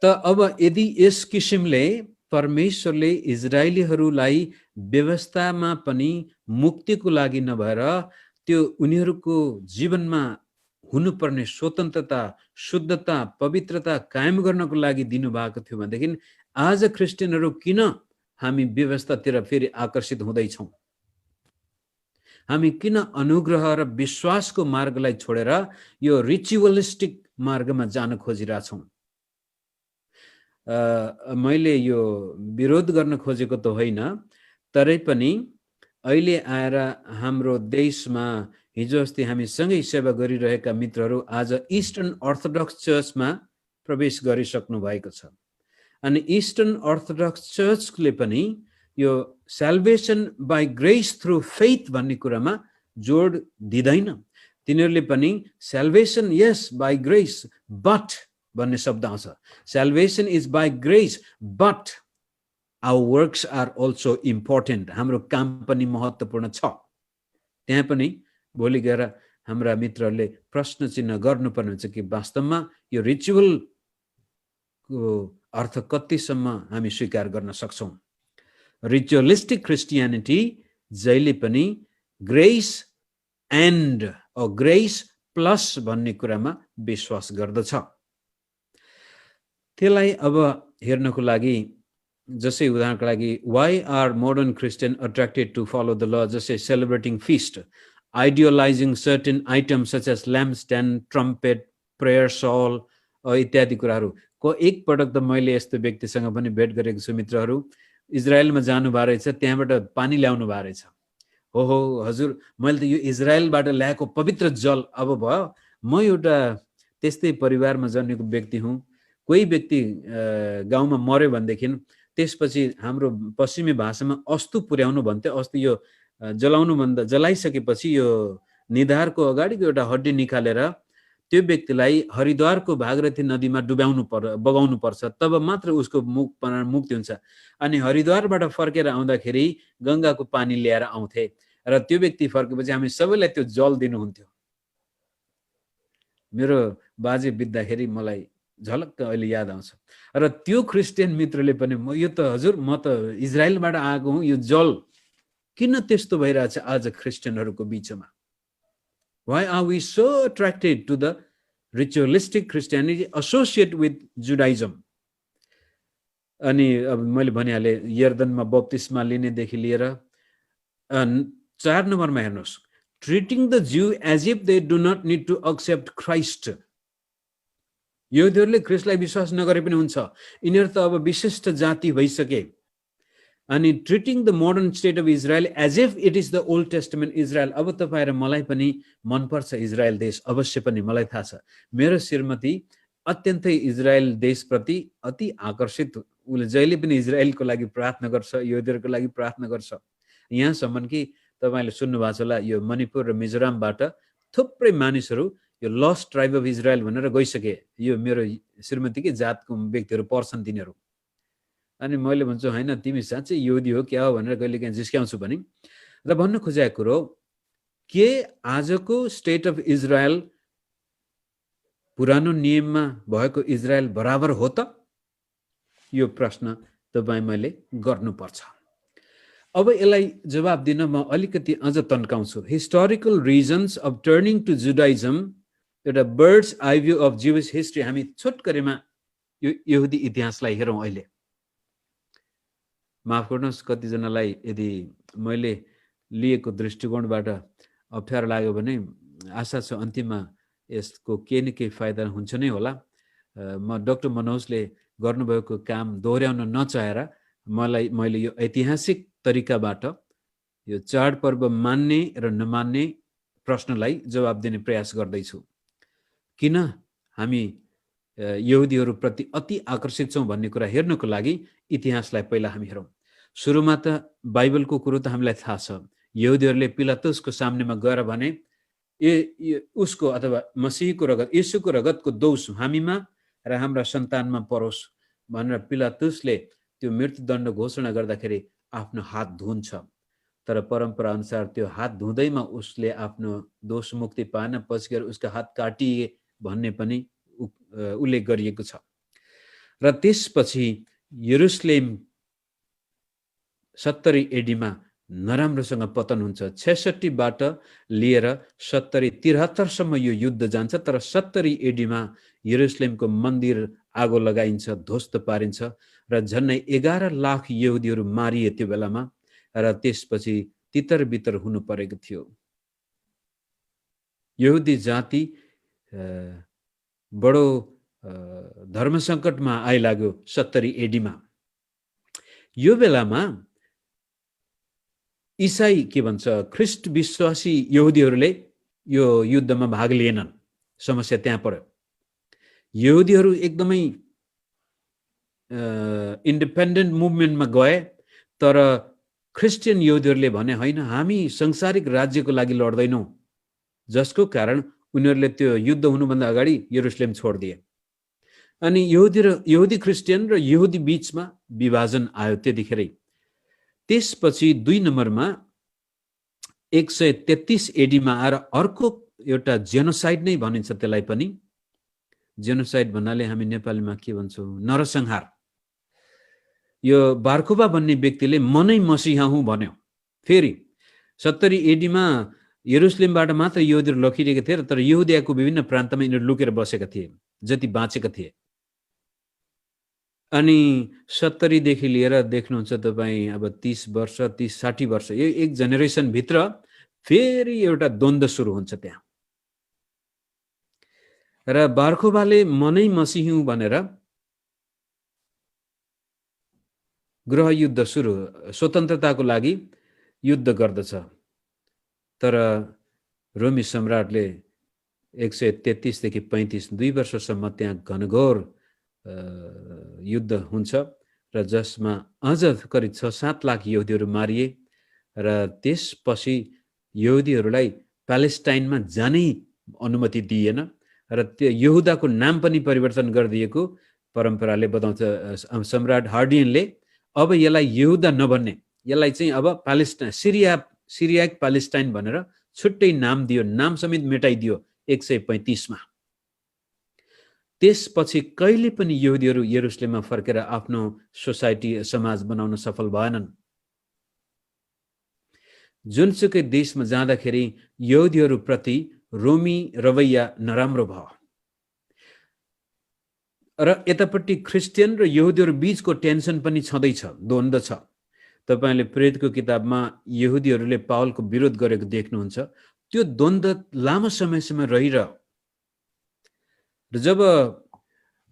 त अब यदि यस किसिमले परमेश्वरले इजरायलीहरूलाई व्यवस्थामा पनि मुक्तिको लागि नभएर त्यो उनीहरूको जीवनमा हुनुपर्ने स्वतन्त्रता, शुद्धता, पवित्रता कायम गर्नको लागि दिनुभएको थियो भनेदेखि आज क्रिस्चियनहरू किन हामी व्यवस्थातिर फेरि आकर्षित हुँदैछौँ? हामी किन अनुग्रह र विश्वासको मार्गलाई छोडेर यो रिचुअलिस्टिक मार्गमा जान खोजिरहेछौँ? मैले यो विरोध गर्न खोजेको त होइन, तरै पनि अहिले आएर हाम्रो देशमा हिजो अस्ति हामी सँगै सेवा गरिरहेका मित्रहरू आज इस्टर्न अर्थोडक्स चर्चमा प्रवेश गरिसक्नु भएको छ। अनि इस्टर्न अर्थोडक्स चर्चले पनि यो salvation by grace through faith भन्ने कुरामा जोड दिँदैन। तिनीहरूले पनि salvation is by grace but भन्ने शब्द आउँछ। Salvation is by grace but our works are also important. हाम्रो काम पनि महत्त्वपूर्ण छ। त्यहाँ पनि भोलि गएर हाम्रा मित्रहरूले प्रश्न चिन्ह गर्नुपर्ने हुन्छ कि वास्तवमा यो रिचुअलको अर्थ कतिसम्म हामी स्वीकार गर्न सक्छौँ। रिचुअलिस्टिक क्रिस्टियानिटी जहिले पनि ग्रेस एन्ड ग्रेस प्लस भन्ने कुरामा विश्वास गर्दछ। त्यसलाई अब हेर्नको लागि जसै उदाहरणको लागि why are modern Christians attracted to follow the law, जसै celebrating feast, idealizing certain items such as lampstand, trumpet, prayer shawl इत्यादि कुराहरू को एकपटक त मैले यस्तो व्यक्तिसँग पनि भेट गरेको छु मित्रहरू, इजरायलमा जानु भएको रहेछ, त्यहाँबाट पानी ल्याउनु भएको रहेछ। हो हजुर, मैले त यो इजरायलबाट ल्याएको पवित्र जल अब भयो। म एउटा त्यस्तै परिवारमा जन्मेको व्यक्ति हुँ। कोही व्यक्ति गाउँमा मर्यो भनेदेखि त्यसपछि हाम्रो पश्चिमी भाषामा अस्तु पुर्याउनु भन्थ्यो। अस्तु यो जलाउनुभन्दा जलाइसकेपछि यो निधारको अगाडिको एउटा हड्डी निकालेर त्यो व्यक्तिलाई हरिद्वारको भागीरथी नदीमा बगाउनु पर्छ, तब मात्र उसको मुक्ति हुन्छ। अनि हरिद्वारबाट फर्केर आउँदाखेरि गङ्गाको पानी ल्याएर आउँथे र त्यो व्यक्ति फर्केपछि हामी सबैलाई त्यो जल दिनुहुन्थ्यो। मेरो बाजे बित्दाखेरि मलाई झलक्क अहिले याद आउँछ। र त्यो क्रिस्चियन मित्रले पनि यो त हजुर म त इजरायलबाट आएको हुँ, यो जल किन त्यस्तो भइरहेछ आज क्रिस्चियनहरूको बिचमा? Why are we so attracted to the ritualistic Christianity associated with Judaism? अनि अब मैले भनिहाले यर्दनमा बप्तिस्मा लिनेदेखि लिएर 4 नम्बरमा हेर्नुहोस्, treating the Jew as if they do not need to accept Christ. यहुदीहरूले ख्रिस्टलाई विश्वास नगरे पनि हुन्छ, यिनीहरू त अब विशिष्ट जाति भइसके। अनि treating the modern state of Israel as if it is the old testament Israel. अब तपाईँ र मलाई पनि मनपर्छ इजरायल देश, अवश्य पनि मलाई थाहा छ। मेरो श्रीमती अत्यन्तै इजरायल देशप्रति अति आकर्षित, उसले जहिले पनि इजरायलको लागि प्रार्थना गर्छ, यहुदीहरूको लागि प्रार्थना गर्छ। यहाँसम्म कि तपाईँले सुन्नु भएको छ होला, यो मणिपुर र मिजोरामबाट थुप्रै मानिसहरू यो लस्ट ट्राइब अफ इजरायल भनेर गइसके। यो मेरो श्रीमतीकै जातको व्यक्तिहरू पर्छन् तिनीहरू। अनि मैले भन्छु हैन तिमी साँच्चै यहुदी हो क्या हो भनेर कहिले काहीँ जिस्क्याउँछु पनि। र भन्न खोजेको कुरो के आजको स्टेट अफ इजरायल पुरानो नियममा भएको इजरायल बराबर हो त? यो प्रश्न तपाईँ मैले गर्नुपर्छ। अब यसलाई जवाब दिन म अलिकति अझ तन्काउँछु। Historical reasons of turning to Judaism, एउटा bird's eye view of Jewish history. हामी छोटकरीमा यो यहुदी इतिहासलाई हेरौँ। अहिले माफ गर्नुहोस्, कतिजनालाई यदि मैले लिएको दृष्टिकोणबाट अप्ठ्यारो लाग्यो भने आशा छ अन्तिममा यसको केही न केही फाइदा हुन्छ नै होला। म डाक्टर मनोजले गर्नुभएको काम दोहोऱ्याउन नचाहेर मैले यो ऐतिहासिक तरिकाबाट यो चाडपर्व मान्ने र नमान्ने प्रश्नलाई जवाब दिने प्रयास गर्दैछु। किन हामी यहुदीहरूप्रति अति आकर्षित छौँ भन्ने कुरा हेर्नको लागि इतिहासलाई पहिला हामी हेरौँ। सुरुमा त बाइबलको कुरो त हामीलाई थाहा छ। यहुदीहरूले पिलातुसको सामनेमा गएर भने उसको अथवा मसीहको रगत, येशूको रगतको दोष हामीमा र हाम्रा सन्तानमा परोस् भनेर पिलातुसले त्यो मृत्युदण्ड घोषणा गर्दाखेरि आफ्नो हात धुन्छ। तर परम्परा अनुसार त्यो हात धुँदैमा उसले आफ्नो दोष मुक्ति पाएन, पछि गएर उसको हात काटिए भन्ने पनि उल्लेख गरिएको छ। र त्यसपछि यरुसलेम 70 एडीमा नराम्रोसँग पतन हुन्छ। 66 बाट लिएर 73 सम्म यो युद्ध जान्छ। तर 70 एडीमा यरुसलेमको मन्दिर आगो लगाइन्छ, ध्वस्त पारिन्छ र झन्नै 11 लाख यहुदीहरू मारिए त्यो बेलामा। र त्यसपछि तितर बितर हुनु परेको थियो। यहुदी जाति बडो धर्म सङ्कटमा आइलाग्यो 70 एडीमा। यो बेलामा इसाई के भन्छ ख्रिस्ट विश्वासी यहुदीहरूले यो युद्धमा भाग लिएनन्। समस्या त्यहाँ पर्यो। यहुदीहरू एकदमै इन्डिपेन्डेन्ट मुभमेन्टमा गए, तर क्रिस्चियन यहुदीहरूले भने होइन, हामी सांसारिक राज्यको लागि लड्दैनौँ, जसको कारण उनीहरूले त्यो युद्ध हुनुभन्दा अगाडि यरुसलेम छोडिदिए। अनि यहुदी क्रिस्चियन र यहुदी बीचमा विभाजन आयो त्यतिखेरै। त्यसपछि 2 नम्बरमा 133 एडीमा आएर अर्को एउटा जेनोसाइड नै भनिन्छ त्यसलाई पनि। जेनोसाइड भन्नाले हामी नेपालीमा के भन्छौँ, नरसंहार। यो बारखुबा भन्ने व्यक्तिले मनै मसिहा हुँ भन्यो। फेरि 70 एडीमा यरुसलेमबाट मात्र यहुदीहरू लखिरहेका थिए, तर यहुदियाको विभिन्न प्रान्तमा यिनीहरू लुकेर बसेका थिए जति बाँचेका थिए। अनि 70 देखि लिएर देख्नुहुन्छ तपाईँ अब 30 वर्ष 30-60 वर्ष यो एक जेनेरेसन भित्र फेरि एउटा द्वन्द्व सुरु हुन्छ त्यहाँ। र बारखोबाले मनै मसिह्यौं भनेर गृह युद्ध सुरु स्वतन्त्रताको लागि युद्ध गर्दछ। तर रोमी सम्राटले 133 देखि 35 2 वर्षसम्म त्यहाँ घनघोर युद्ध हुन्छ र जसमा अझ करिब 6-7 लाख यहुदीहरू मारिए र त्यसपछि यहुदीहरूलाई प्यालेस्टाइनमा जानै अनुमति दिएन र त्यो यहुदाको नाम पनि परिवर्तन गरिदिएको परम्पराले बताउँछ। सम्राट हार्डियनले अब यसलाई यहुदा नभन्ने, यसलाई चाहिँ अब प्यालेस्टाइन सिरियाक प्यालेस्टाइन भनेर छुट्टै नाम दियो, नाम समेत मेटाइदियो 135 मा। त्यसपछि कहिले पनि यहुदीहरू यरुसलेममा फर्केर आफ्नो सोसाइटी समाज बनाउन सफल भएनन्। जुनसुकै देशमा जाँदाखेरि यहुदीहरू प्रति रोमी रवैया नराम्रो भयो र यतापट्टि क्रिस्चियन र यहुदीहरू बीचको टेन्सन पनि छँदैछ, द्वन्द्व छ। तपाईले प्रेरितको किताबमा यहुदीहरूले पावलको विरोध गरेको देख्नुहुन्छ। त्यो द्वन्द्व लामो समयसम्म रहिरह्यो र जब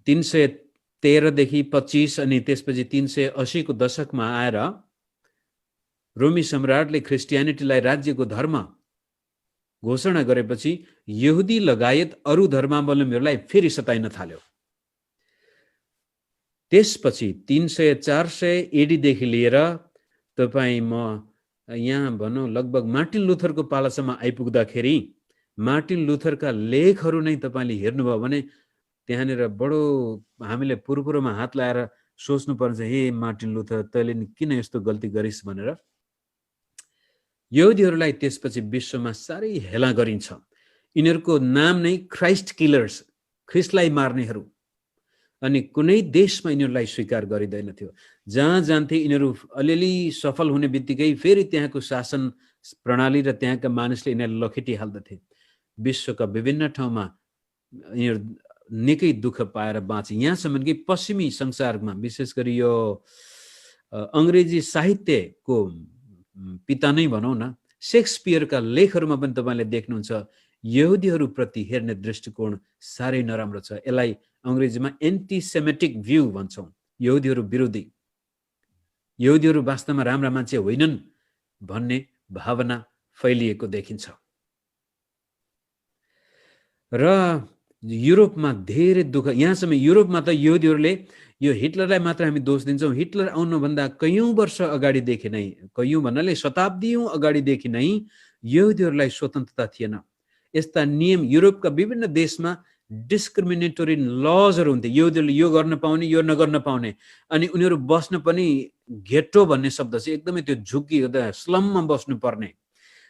313 देखि 25 अनि त्यसपछि 380 को दशकमा आएर रोमी सम्राटले क्रिस्टियानिटीलाई राज्यको धर्म घोषणा गरेपछि यहुदी लगायत अरू धर्मावलम्बीहरूलाई फेरि सताइन थाल्यो। त्यसपछि 300-400 एडी देखि लिएर तपाईँ म यहाँ भनौँ लगभग मार्टिन लुथरको पालासम्म आइपुग्दाखेरि मार्टिन लुथरका लेखहरू नै तपाईले हेर्नुभयो भने त्यहाँनिर बडो हामीले पुरपुरोमा हात लाएर सोच्नु पर्छ, हे मार्टिन लुथर तैँले किन यस्तो गल्ती गरिस् भनेर। यहुदीहरूलाई त्यसपछि विश्वमा साह्रै हेला गरिन्छ। यिनीहरूको नाम नै क्राइस्ट किलर्स, ख्रिस्टलाई मार्नेहरू। अनि कुनै देशमा यिनीहरूलाई स्वीकार गरिँदैन थियो। जहाँ जान्थे यिनीहरू अलिअलि सफल हुने बित्तिकै फेरि त्यहाँको शासन प्रणाली र त्यहाँका मानिसले यिनीहरूलाई लखेटिहाल्दथे। विश्वका विभिन्न ठाउँमा यिनीहरू निकै दुःख पाएर बाँचे। यहाँसम्म कि पश्चिमी संसारमा विशेष गरी यो अङ्ग्रेजी साहित्यको पिता नै भनौँ न, शेक्सपियरका लेखहरूमा पनि तपाईँले देख्नुहुन्छ यहुदीहरूप्रति हेर्ने दृष्टिकोण साह्रै नराम्रो छ। यसलाई अङ्ग्रेजीमा एन्टिसेमेटिक भ्यू भन्छौँ। यहुदीहरू विरोधी, यहुदीहरू वास्तवमा राम्रा मान्छे होइनन् भन्ने भावना फैलिएको देखिन्छ। र युरोपमा धेरै दुःख, यहाँसम्म युरोपमा त यहुदीहरूले यो हिटलरलाई मात्र हामी दोष दिन्छौँ। हिटलर आउनुभन्दा कैयौँ वर्ष अगाडिदेखि नै, कैयौँ भन्नाले शताब्दीौँ अगाडिदेखि नै यहुदीहरूलाई स्वतन्त्रता थिएन। यस्ता नियम युरोपका विभिन्न देशमा डिस्क्रिमिनेटोरी लजहरू हुन्थे। यहुदीहरूले यो गर्न पाउने, यो नगर्न पाउने। अनि उनीहरू बस्न पनि घेटो भन्ने शब्द चाहिँ एकदमै त्यो झुक्की स्लममा बस्नु पर्ने,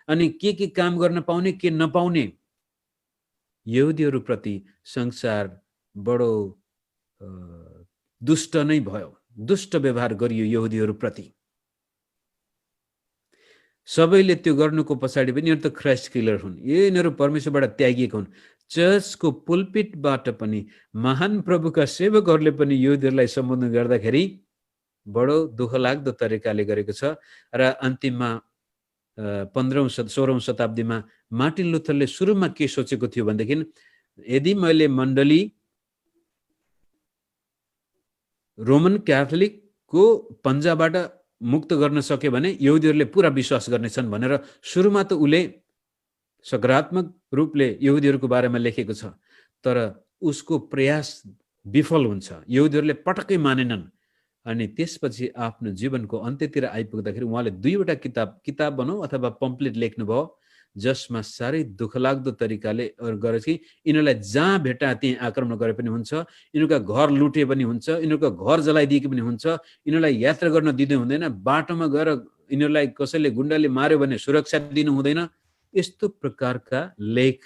अनि के काम गर्न पाउने के नपाउने। यहुदीहरूप्रति संसार बडो दुष्ट नै भयो, दुष्ट व्यवहार गरियो यहुदीहरूप्रति। सबैले त्यो गर्नुको पछाडि पनि यिनीहरू त क्राइस्ट किलर हुन्, यिनीहरू परमेश्वरबाट त्यागिएको हुन्। चर्चको पुल्पिटबाट पनि महान प्रभुका सेवकहरूले पनि यहुदीहरूलाई सम्बोधन गर्दाखेरि बडो दुःखलाग्दो तरिकाले गरेको छ। र अन्तिममा 15औं-16औं शताब्दीमा मार्टिन लुथरले सुरुमा के सोचेको थियो भनेदेखि, यदि मैले मण्डली रोमन क्याथोलिकको पन्जाबाट मुक्त गर्न सके भने यहुदीहरूले पुरा विश्वास गर्नेछन् भनेर सुरुमा त उसले सकारात्मक रूपले यहुदीहरूको बारेमा लेखेको छ। तर उसको प्रयास विफल हुन्छ, यहुदीहरूले पटक्कै मानेनन्। अनि त्यसपछि आफ्नो जीवनको अन्त्यतिर आइपुग्दाखेरि उहाँले 2वटा किताब भनौँ अथवा पम्पलेट लेख्नुभयो, जसमा साह्रै दुःखलाग्दो तरिकाले गरेछ कि यिनीहरूलाई जहाँ भेटा त्यहीँ आक्रमण गरे पनि हुन्छ, यिनीहरूका घर लुटे पनि हुन्छ, यिनीहरूका घर जलाइदिएको पनि हुन्छ, यिनीहरूलाई यात्रा गर्न दिँदै हुँदैन, बाटोमा गएर यिनीहरूलाई कसैले गुण्डाले मार्यो भने सुरक्षा दिनु हुँदैन। यस्तो प्रकारका लेख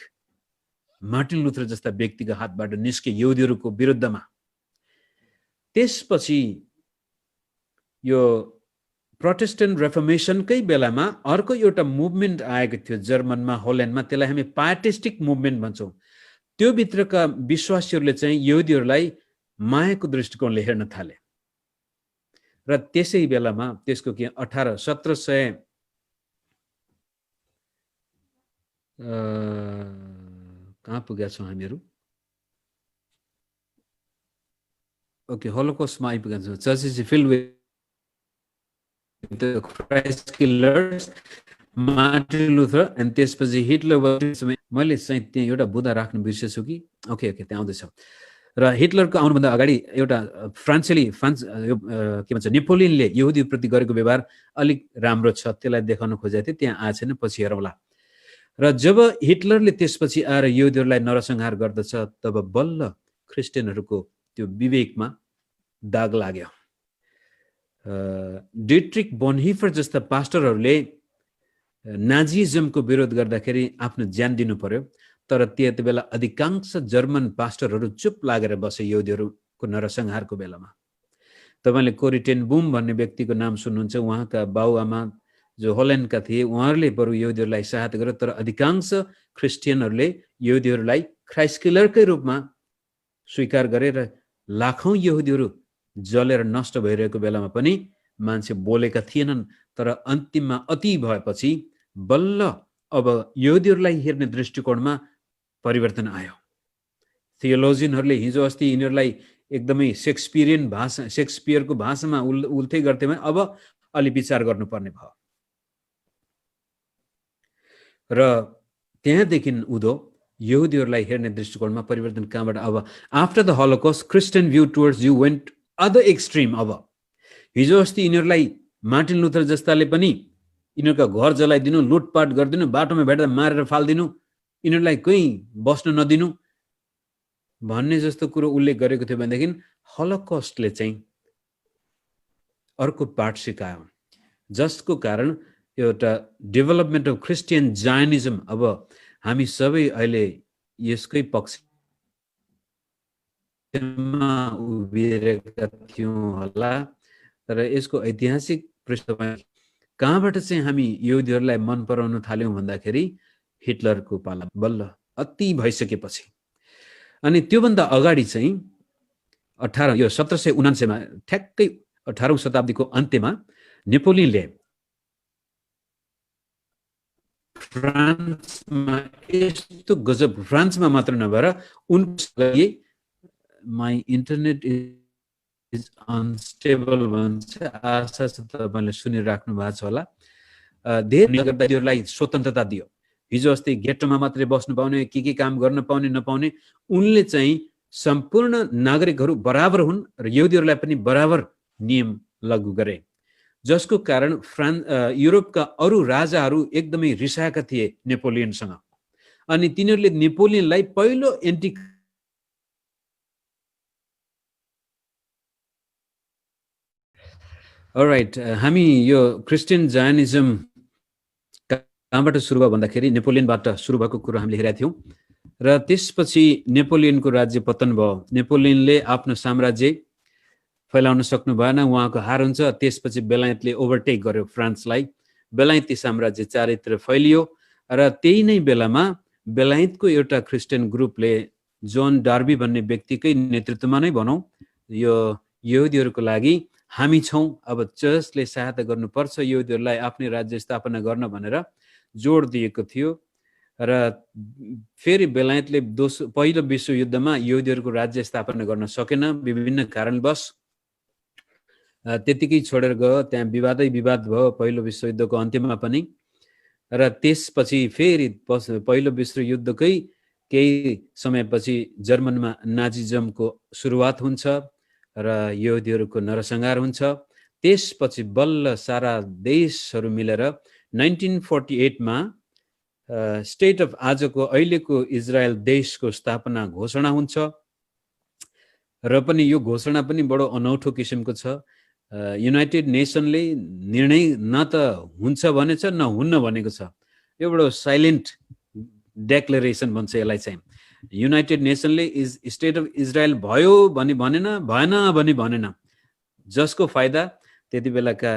मार्टिन लुथर जस्ता व्यक्तिको हातबाट निस्के यहुदीहरूको विरुद्धमा। त्यसपछि यो प्रोटेस्टेन्ट रेफर्मेसनकै बेलामा अर्को एउटा मुभमेन्ट आएको थियो जर्मनमा, होल्यान्डमा। त्यसलाई हामी पायटिस्टिक मुभमेन्ट भन्छौँ। त्यो भित्रका विश्वासीहरूले चाहिँ यहुदीहरूलाई मायाको दृष्टिकोणले हेर्न थाले। र त्यसै बेलामा त्यसको के 1700 कहाँ पुगेका छौँ हामीहरू? ओके, होलोकॉस्टमा आइपुगेका छौँ। Church is filled with the Christ killers, Martin Luther, अनि त्यसपछि हिटलर। मैले चाहिँ त्यहाँ एउटा बुँदा राख्नु बिर्सेछु कि? ओके ओके, त्यहाँ आउँदैछ। र हिटलरको आउनुभन्दा अगाडि एउटा फ्रान्स के भन्छ नेपोलियनले यहुदीप्रति गरेको व्यवहार अलिक राम्रो छ, त्यसलाई देखाउन खोजेको थियो। त्यहाँ आएको छैन, पछि हेरौँला। र जब हिटलरले त्यसपछि आएर यहुदीहरूलाई नरसंहार गर्दछ, तब बल्ल क्रिस्चियनहरूको त्यो विवेकमा दाग लाग्यो। डिट्रिक बोनहोफर जस्ता पास्टरहरूले नाजिजमको विरोध गर्दाखेरि आफ्नो ज्यान दिनु पर्यो, तर त्यति बेला अधिकांश जर्मन पास्टरहरू चुप लागेर बसे यहुदीहरूको नरसंहारको बेलामा। तपाईँले कोरी टेन बुम भन्ने व्यक्तिको नाम सुन्नुहुन्छ। उहाँका बाउआमा जो होल्यान्डका थिए, उहाँहरूले बरु यहुदीहरूलाई सहायता गर्यो, तर अधिकांश क्रिस्चियनहरूले यहुदीहरूलाई क्राइस्ट किलरकै रूपमा स्वीकार गरे र लाखौं यहुदीहरू जलेर नष्ट भइरहेको बेलामा पनि मान्छे बोलेका थिएनन्। तर अन्तिममा अति भएपछि बल्ल अब यहुदीहरूलाई हेर्ने दृष्टिकोणमा परिवर्तन आयो। थियोलोजियनहरूले हिजो अस्ति यिनीहरूलाई एकदमै शेक्सपियरको भाषामा उल्थै गर्थे भने अब अलि विचार गर्नुपर्ने भयो। र त्यहाँदेखि उदो यहुदीहरूलाई हेर्ने दृष्टिकोणमा परिवर्तन कहाँबाट? अब after the Holocaust Christian view towards you went other extreme. अब हिजो अस्ति यिनीहरूलाई मार्टिन लुथर जस्ताले पनि यिनीहरूका घर जलाइदिनु, लुटपाट गरिदिनु, बाटोमा भेट्दा मारेर फालिदिनु, यिनीहरूलाई कहीँ बस्न नदिनु भन्ने जस्तो कुरो उल्लेख गरेको थियो भनेदेखि हलोकॉस्टले चाहिँ अर्को पाठ सिकायो, जसको कारण एउटा डेभलपमेन्ट अफ क्रिस्चियन जायनिजम। अब हामी सबै अहिले यसकै पक्षमा उभिएका थियौँ होला, तर यसको ऐतिहासिक पृष्ठभूमि कहाँबाट चाहिँ हामी यहुदीहरूलाई मन पराउन थाल्यौँ भन्दाखेरि हिटलरको पाला बल्ल अति भइसकेपछि। अनि त्योभन्दा अगाडि चाहिँ 1799 मा ठ्याक्कै 18औं शताब्दीको अन्त्यमा नेपोलियनले फ्रान्समा यस्तो गजब, फ्रान्समा मात्र नभएर उनको माई इन्टरनेट इज अनस्टेबल भन्छ, आशा छ तपाईँले सुनिराख्नु भएको छ होला। धेरै स्वतन्त्रता दियो। हिजो अस्ति गेटोमा मात्रै बस्नु पाउने, के काम गर्न पाउने नपाउने, उनले चाहिँ सम्पूर्ण नागरिकहरू बराबर हुन् र यहुदीहरूलाई पनि बराबर नियम लागू गरे, जसको कारण युरोपका अरू राजाहरू एकदमै रिसाएका थिए नेपोलियनसँग। अनि तिनीहरूले नेपोलियनलाई पहिलो एन्टी अलराइट, हामी यो क्रिस्चियन जायनिजम कहाँबाट सुरु भयो भन्दाखेरि नेपोलियनबाट सुरु भएको कुरो हामीले हेरेका थियौँ। र त्यसपछि नेपोलियनको राज्य पतन भयो। नेपोलियनले आफ्नो साम्राज्य फैलाउन सक्नु भएन, उहाँको हार हुन्छ। त्यसपछि बेलायतले ओभरटेक गर्यो फ्रान्सलाई, बेलायती साम्राज्य चारैतिर फैलियो। र त्यही नै बेलामा बेलायतको एउटा क्रिस्चियन ग्रुपले जोन डार्बी भन्ने व्यक्तिकै नेतृत्वमा नै भनौँ, यो यहुदीहरूको लागि हामी छौँ, अब चर्चले सहायता गर्नुपर्छ यहुदीहरूलाई आफ्नै राज्य स्थापना गर्न भनेर जोड दिएको थियो। र फेरि बेलायतले पहिलो विश्वयुद्धमा यहुदीहरूको राज्य स्थापना गर्न सकेन, विभिन्न कारणवश त्यतिकै छोडेर गयो। त्यहाँ विवादै विवाद भयो पहिलो विश्वयुद्धको अन्त्यमा पनि। र त्यसपछि फेरि पहिलो विश्वयुद्धकै केही समयपछि जर्मनमा नाजिजमको सुरुवात हुन्छ र यहुदीहरूको नरसंहार हुन्छ। त्यसपछि बल्ल सारा देशहरू मिलेर 1948 मा स्टेट अफ आजको अहिलेको इजरायल देशको स्थापना घोषणा हुन्छ। र पनि यो घोषणा पनि बडो अनौठो किसिमको छ। युनाइटेड नेसनले निर्णय न त हुन्छ भनेछ न हुन्न भनेको छ। यो बडो साइलेन्ट डेक्लेरेसन भन्छ यसलाई चाहिँ। युनाइटेड नेसनले स्टेट अफ इजरायल भयो भने भनेन, भएन भने भनेन, जसको फाइदा त्यति बेलाका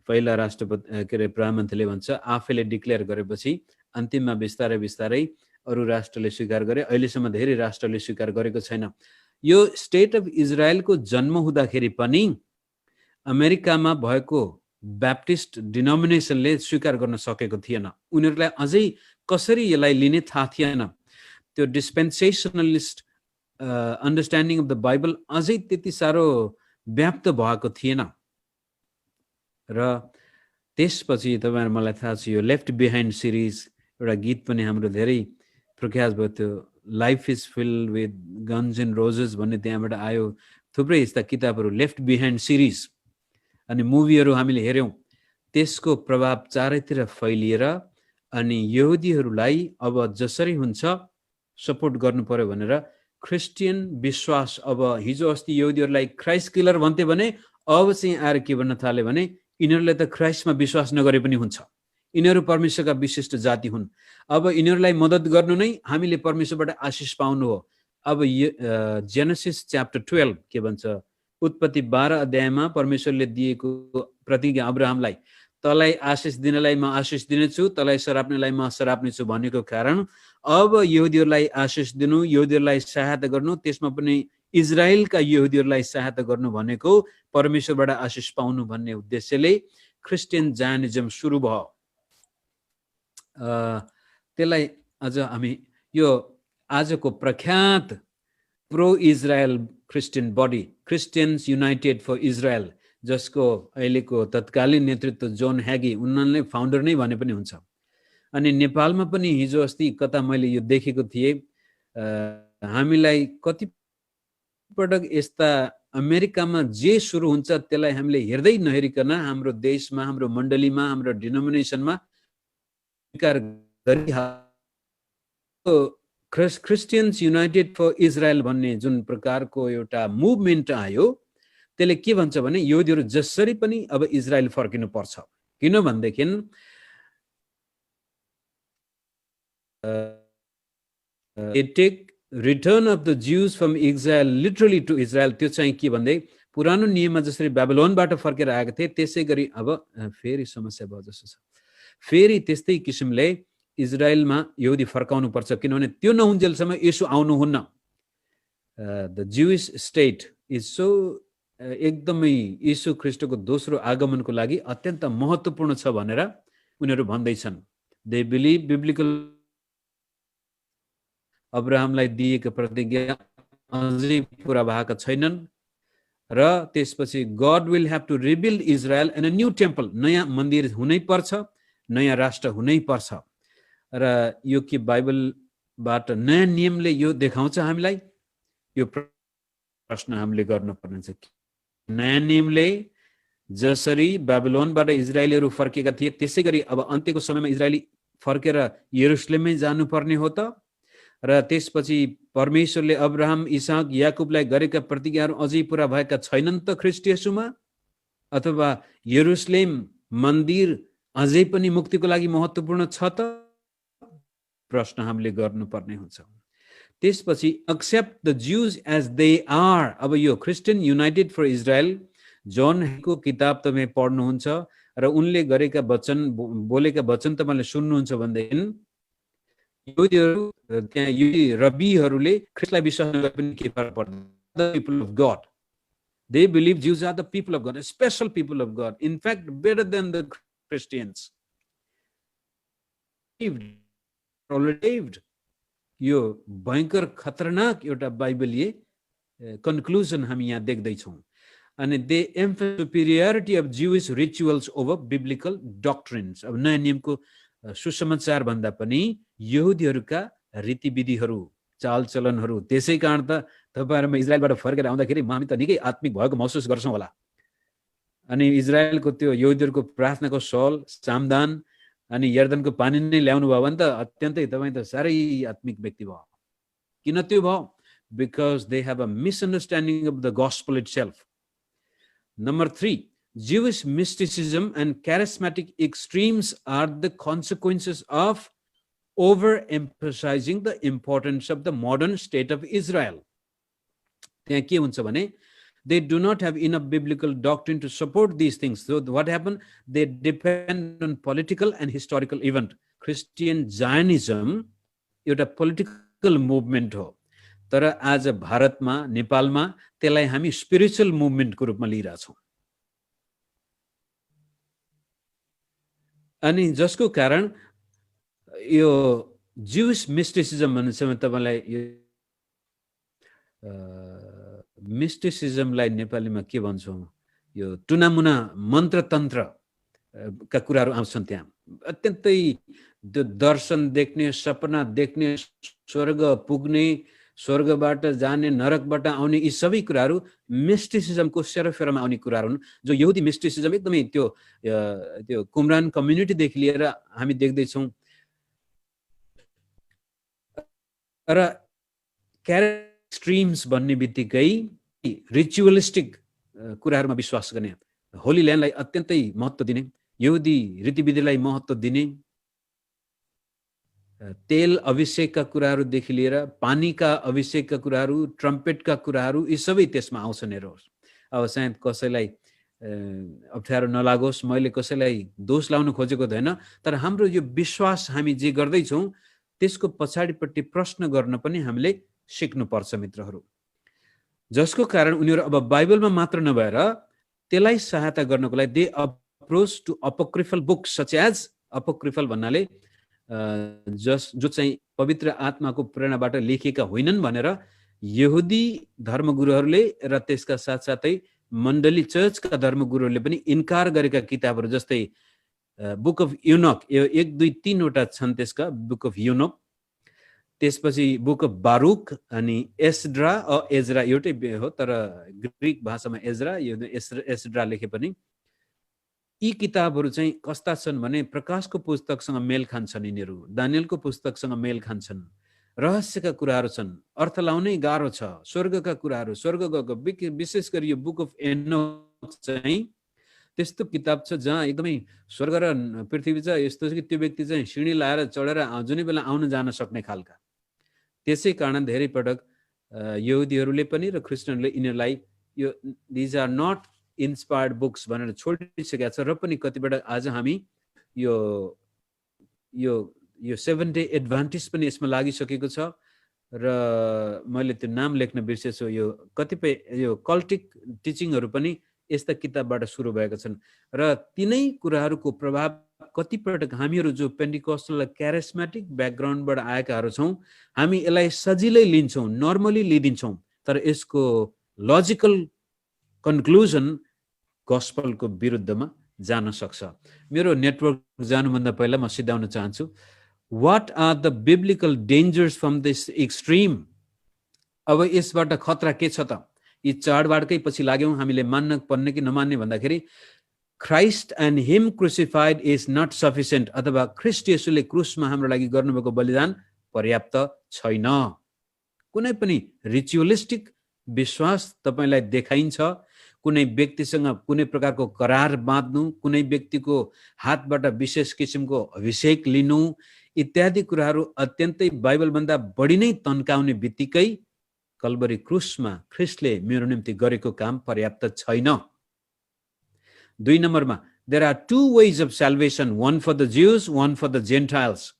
पहिला राष्ट्रपति प्रधानमन्त्रीले भन्छ आफैले डिक्लेयर गरेपछि अन्तिममा बिस्तारै बिस्तारै अरू राष्ट्रले स्वीकार गरे। अहिलेसम्म धेरै राष्ट्रले स्वीकार गरेको छैन। यो स्टेट अफ इजरायलको जन्म हुँदाखेरि पनि अमेरिकामा भएको ब्याप्टिस्ट डिनोमिनेसनले स्वीकार गर्न सकेको थिएन। उनीहरूलाई अझै कसरी यसलाई लिने थाहा थिएन। त्यो डिस्पेन्सेसनलिस्ट अन्डरस्ट्यान्डिङ अफ द बाइबल अझै त्यति साह्रो व्याप्त भएको थिएन। र त्यसपछि तपाईहरु मलाई थाहा छ यो लेफ्ट बिहाइन्ड सिरिज एउटा गीत पनि हाम्रो धेरै प्रख्यात भयो, त्यो life is filled with guns and roses भन्ने त्यहाँबाट आयो। थुप्रै यस्ता किताबहरू लेफ्ट बिहाइन्ड सिरिज अनि मुभीहरू हामीले हेर्यौं। त्यसको प्रभाव चारैतिर फैलिएर अनि यहुदीहरूलाई अब जसरी हुन्छ सपोर्ट गर्नु पर्यो भनेर क्रिस्चियन विश्वास, अब हिजो अस्ति यहुदीहरूलाई क्राइस्ट किलर भन्थे भने अब चाहिँ आएर के भन्न थाले भने यिनीहरूले त क्राइस्टमा विश्वास नगरे पनि हुन्छ, यिनीहरू परमेश्वरका विशिष्ट जाति हुन्, अब यिनीहरूलाई मद्दत गर्नु नै हामीले परमेश्वरबाट आशिष पाउनु हो। अब जेनेसिस च्याप्टर 12 के भन्छ, उत्पत्ति 12 अध्यायमा परमेश्वरले दिएको प्रतिज्ञा अब्राहमलाई, तँलाई आशिष दिनलाई म आशिष दिनेछु, तँलाई सराप्नेलाई म सराप्नेछु भनेको कारण अब यहुदीहरूलाई आशिष दिनु, यहुदीहरूलाई सहायता गर्नु, त्यसमा पनि इजरायलका यहुदीहरूलाई सहायता गर्नु भनेको परमेश्वरबाट आशिष पाउनु भन्ने उद्देश्यले क्रिस्चियन जायनिजम सुरु भयो। त्यसलाई अझ हामी यो आजको प्रख्यात pro Israel Christian body Christians united for Israel, जसको अहिलेको तत्कालीन नेतृत्व जोन ह्यागी, उनीहरूले फाउन्डर नै भने पनि हुन्छ। अनि नेपालमा पनि हिजो अस्ति कता मैले यो देखेको थिएँ, हामीलाई कति पटक यस्ता अमेरिकामा जे सुरु हुन्छ त्यसलाई हामीले हेर्दै नहेरिकन हाम्रो देशमा, हाम्रो मण्डलीमा, हाम्रो डिनोमिनेसनमा स्वीकार गरिहाल्यो। क्रिस्चियन्स युनाइटेड फर इजरायल भन्ने जुन प्रकारको एउटा मुभमेन्ट आयो, त्यसले के भन्छ भने यहुदीहरू जसरी पनि अब इजरायल फर्किनु पर्छ, किनभनेदेखि take return of the Jews from exile literally to Israel. त्यो चाहिँ के भन्दै पुरानो नियममा जसरी बेबिलोनबाट फर्केर आएका थिए त्यसै गरी अब फेरि समस्या भयो जस्तो छ, फेरि त्यस्तै किसिमले इजरायलमा यहुदी फर्काउनु पर्छ, किनभने त्यो नहुन्जेलसम्म येशू आउनुहुन्न। द ज्युइस स्टेट इज सो एकदमै येशू ख्रीष्टको दोस्रो आगमनको लागि अत्यन्त महत्त्वपूर्ण छ भनेर उनीहरू भन्दैछन्। दे बिलिभ बिब्लिकल अब्राहमलाई दिएको प्रतिज्ञा अझै पुरा भएका छैनन् र त्यसपछि God will have to rebuild Israel and a new temple, नयाँ मन्दिर हुनै पर्छ, नयाँ राष्ट्र हुनै पर्छ। र यो के बाइबलबाट नयाँ नियमले यो देखाउँछ हामीलाई? यो प्रश्न हामीले गर्नुपर्ने छ। नयाँ नियमले जसरी बेबिलोनबाट इजरायलीहरू फर्केका थिए त्यसै गरी अब अन्त्यको समयमा इजरायली फर्केर यरुशलेममै जानुपर्ने हो त? र त्यसपछि परमेश्वरले अब्राहम, इसाक, याकुबलाई गरेका प्रतिज्ञाहरू अझै पुरा भएका छैनन् त ख्रीष्ट येशूमा? अथवा यरुशलेम मन्दिर अझै पनि मुक्तिको लागि महत्त्वपूर्ण छ त? प्रश्न हामीले गर्नुपर्ने हुन्छ। त्यसपछि accept the Jews as they are. अब यो क्रिस्चियन युनाइटेड फर इजरायल जोनको किताब तपाईँ पढ्नुहुन्छ र उनले गरेका वचन, बोलेका वचन तपाईँले सुन्नुहुन्छ भनेदेखि यहुदीहरू त्यहाँ यहुदी रब्बीहरूले ख्रीष्टलाई विश्वास नगरे पनि के फरक पर्दैन। The people of God, they believe Jews are the people of God, special people of God, in fact better than the Christians. यो भयंकर खतरनाक एउटा बाइबलीय कन्क्लुजन हामी यहाँ देख्दैछौँ। अनि they emphasise superiority of Jewish rituals over biblical doctrines. अब नयाँ नियमको सुसमाचार भन्दा पनि यहुदीहरूका रीतिविधिहरू, चालचलनहरू। त्यसै कारण त तपाईँहरूमा इजरायलबाट फर्केर आउँदाखेरि हामी त निकै आत्मिक भएको महसुस गर्छौँ होला। अनि इजरायलको त्यो यहुदीहरूको प्रार्थनाको सल, सामदान अनि यर्दनको पानी नै ल्याउनु भयो भने त अत्यन्तै तपाईँ त साह्रै आत्मिक व्यक्ति भयो। किन त्यो भयो? Because they have a misunderstanding of the gospel itself. Number 3, Jewish mysticism and charismatic extremes are the consequences of overemphasizing the importance of the modern state of Israel. त्यहाँ के हुन्छ भने they do not have enough biblical doctrine to support these things. So what happened? They depend on political and historical event. Christian Zionism एउटा political movement हो, तर आज भारतमा, नेपालमा त्यसलाई हामी स्पिरिचुअल मुभमेन्टको रूपमा लिइरहेछौँ। अनि जसको कारण यो ज्युस मिस्टिसिजम भन्ने चाहिँ तपाईलाई यो मिस्टिसिजमलाई नेपालीमा के भन्छौँ, यो टुनामुना मन्त्रतन्त्र का कुराहरू आउँछन् त्यहाँ। अत्यन्तै त्यो दर्शन देख्ने, सपना देख्ने, स्वर्ग पुग्ने, स्वर्गबाट जाने, नरकबाट आउने, यी सबै कुराहरू मिस्टिसिजमको सेरोफेरोमा आउने कुराहरू हुन्, जो यहुदी मिस्टिसिजम एकदमै त्यो कुमरान कम्युनिटीदेखि लिएर हामी देख्दैछौँ। र क्यारेक्टर स्ट्रिम्स भन्ने बित्तिकै रिचुअलिस्टिक कुराहरूमा विश्वास गर्ने, होली ल्यान्डलाई अत्यन्तै महत्त्व दिने, यहुदी रीतिविधिलाई महत्त्व दिने, तेल अभिषेकका कुराहरूदेखि लिएर पानीका अभिषेकका कुराहरू, ट्रम्पेटका कुराहरू, यी सबै त्यसमा आउँछन्। हेर्नुहोस्, अब सायद कसैलाई अप्ठ्यारो नलागोस्, मैले कसैलाई दोष लाउन खोजेको छैन, तर हाम्रो यो विश्वास हामी जे गर्दैछौँ त्यसको पछाडिपट्टि प्रश्न गर्न पनि हामीले सिक्नुपर्छ मित्रहरू। जसको कारण उनीहरू अब बाइबलमा मात्र नभएर त्यसलाई सहायता गर्नको लागि they approach to apocryphal books such as, apocryphal भन्नाले जो चाहिँ पवित्र आत्माको प्रेरणाबाट लेखिएका होइनन् भनेर यहुदी धर्मगुरुहरूले र त्यसका साथसाथै मण्डली चर्चका धर्मगुरुहरूले पनि इन्कार गरेका किताबहरू, जस्तै बुक अफ युनोक, यो 1, 2, 3 वटा छन् त्यसका, बुक अफ युनोक, त्यसपछि बुक अफ बारुक, अनि एस्ड्रा एजरा एउटै हो तर ग्रिक भाषामा एजरा, यो एस्ड्रा लेखे पनि। यी किताबहरू चाहिँ कस्ता छन् भने प्रकाशको पुस्तकसँग मेल खान्छन्, यिनीहरू दानियलको पुस्तकसँग मेल खान्छन्, रहस्यका कुराहरू छन्, अर्थ लाउनै गाह्रो छ, स्वर्गका कुराहरू, स्वर्ग गएको, विशेष गरी यो बुक अफ एनोक चाहिँ त्यस्तो किताब छ जहाँ एकदमै स्वर्ग र पृथ्वी छ, यस्तो छ कि त्यो व्यक्ति चाहिँ सिँढी लाएर चढेर जुनै बेला आउन जान सक्ने खालका। त्यसै कारण धेरै पटक यहुदीहरूले पनि र क्रिस्चियनहरूले यिनीहरूलाई यो these are not inspired books भनेर छोडिसकेका छ। र पनि कतिपटक आज हामी यो यो यो 7 डे एडभान्टेज पनि यसमा लागिसकेको छ। र मैले त्यो नाम लेख्न बिर्सेछु, यो कतिपय यो कल्टिक टिचिङहरू पनि यस्ता किताबबाट सुरु भएका छन्। र तिनै कुराहरूको प्रभाव कतिपटक हामीहरू जो पेन्टिकस्टल क्यारिस्मेटिक ब्याकग्राउन्डबाट आएकाहरू छौँ, हामी यसलाई सजिलै लिन्छौँ, नर्मली लिइदिन्छौँ, तर यसको लजिकल कन्क्लुजन गस्पलको विरुद्धमा जान सक्छ। मेरो नेटवर्क जानुभन्दा पहिला म सिधाउन चाहन्छु, What are the biblical dangers from this extreme? अब यसबाट खतरा के छ त? यी चाडबाडकै पछि लाग्यौं, हामीले मान्न पर्ने कि नमान्ने भन्दाखेरि Christ and him crucified is not sufficient, अथवा ख्रीष्ट येशूले क्रुसमा हाम्रो लागि गर्नुभएको बलिदान पर्याप्त छैन। कुनै पनि रिचुअलिस्टिक विश्वास तपाईलाई देखाइन्छ, कुनै व्यक्तिसँग कुनै प्रकारको करार बाँध्नु, कुनै व्यक्तिको हातबाट विशेष किसिमको अभिषेक लिनु इत्यादि कुराहरू अत्यन्तै बाइबल भन्दा बढी नै तन्काउने बित्तिकै कल्वरी क्रुसमा ख्रीष्टले मेरो निम्ति गरेको काम पर्याप्त छैन। 2 नम्बरमा, there are 2 ways of salvation, one for the Jews, one for the Gentiles.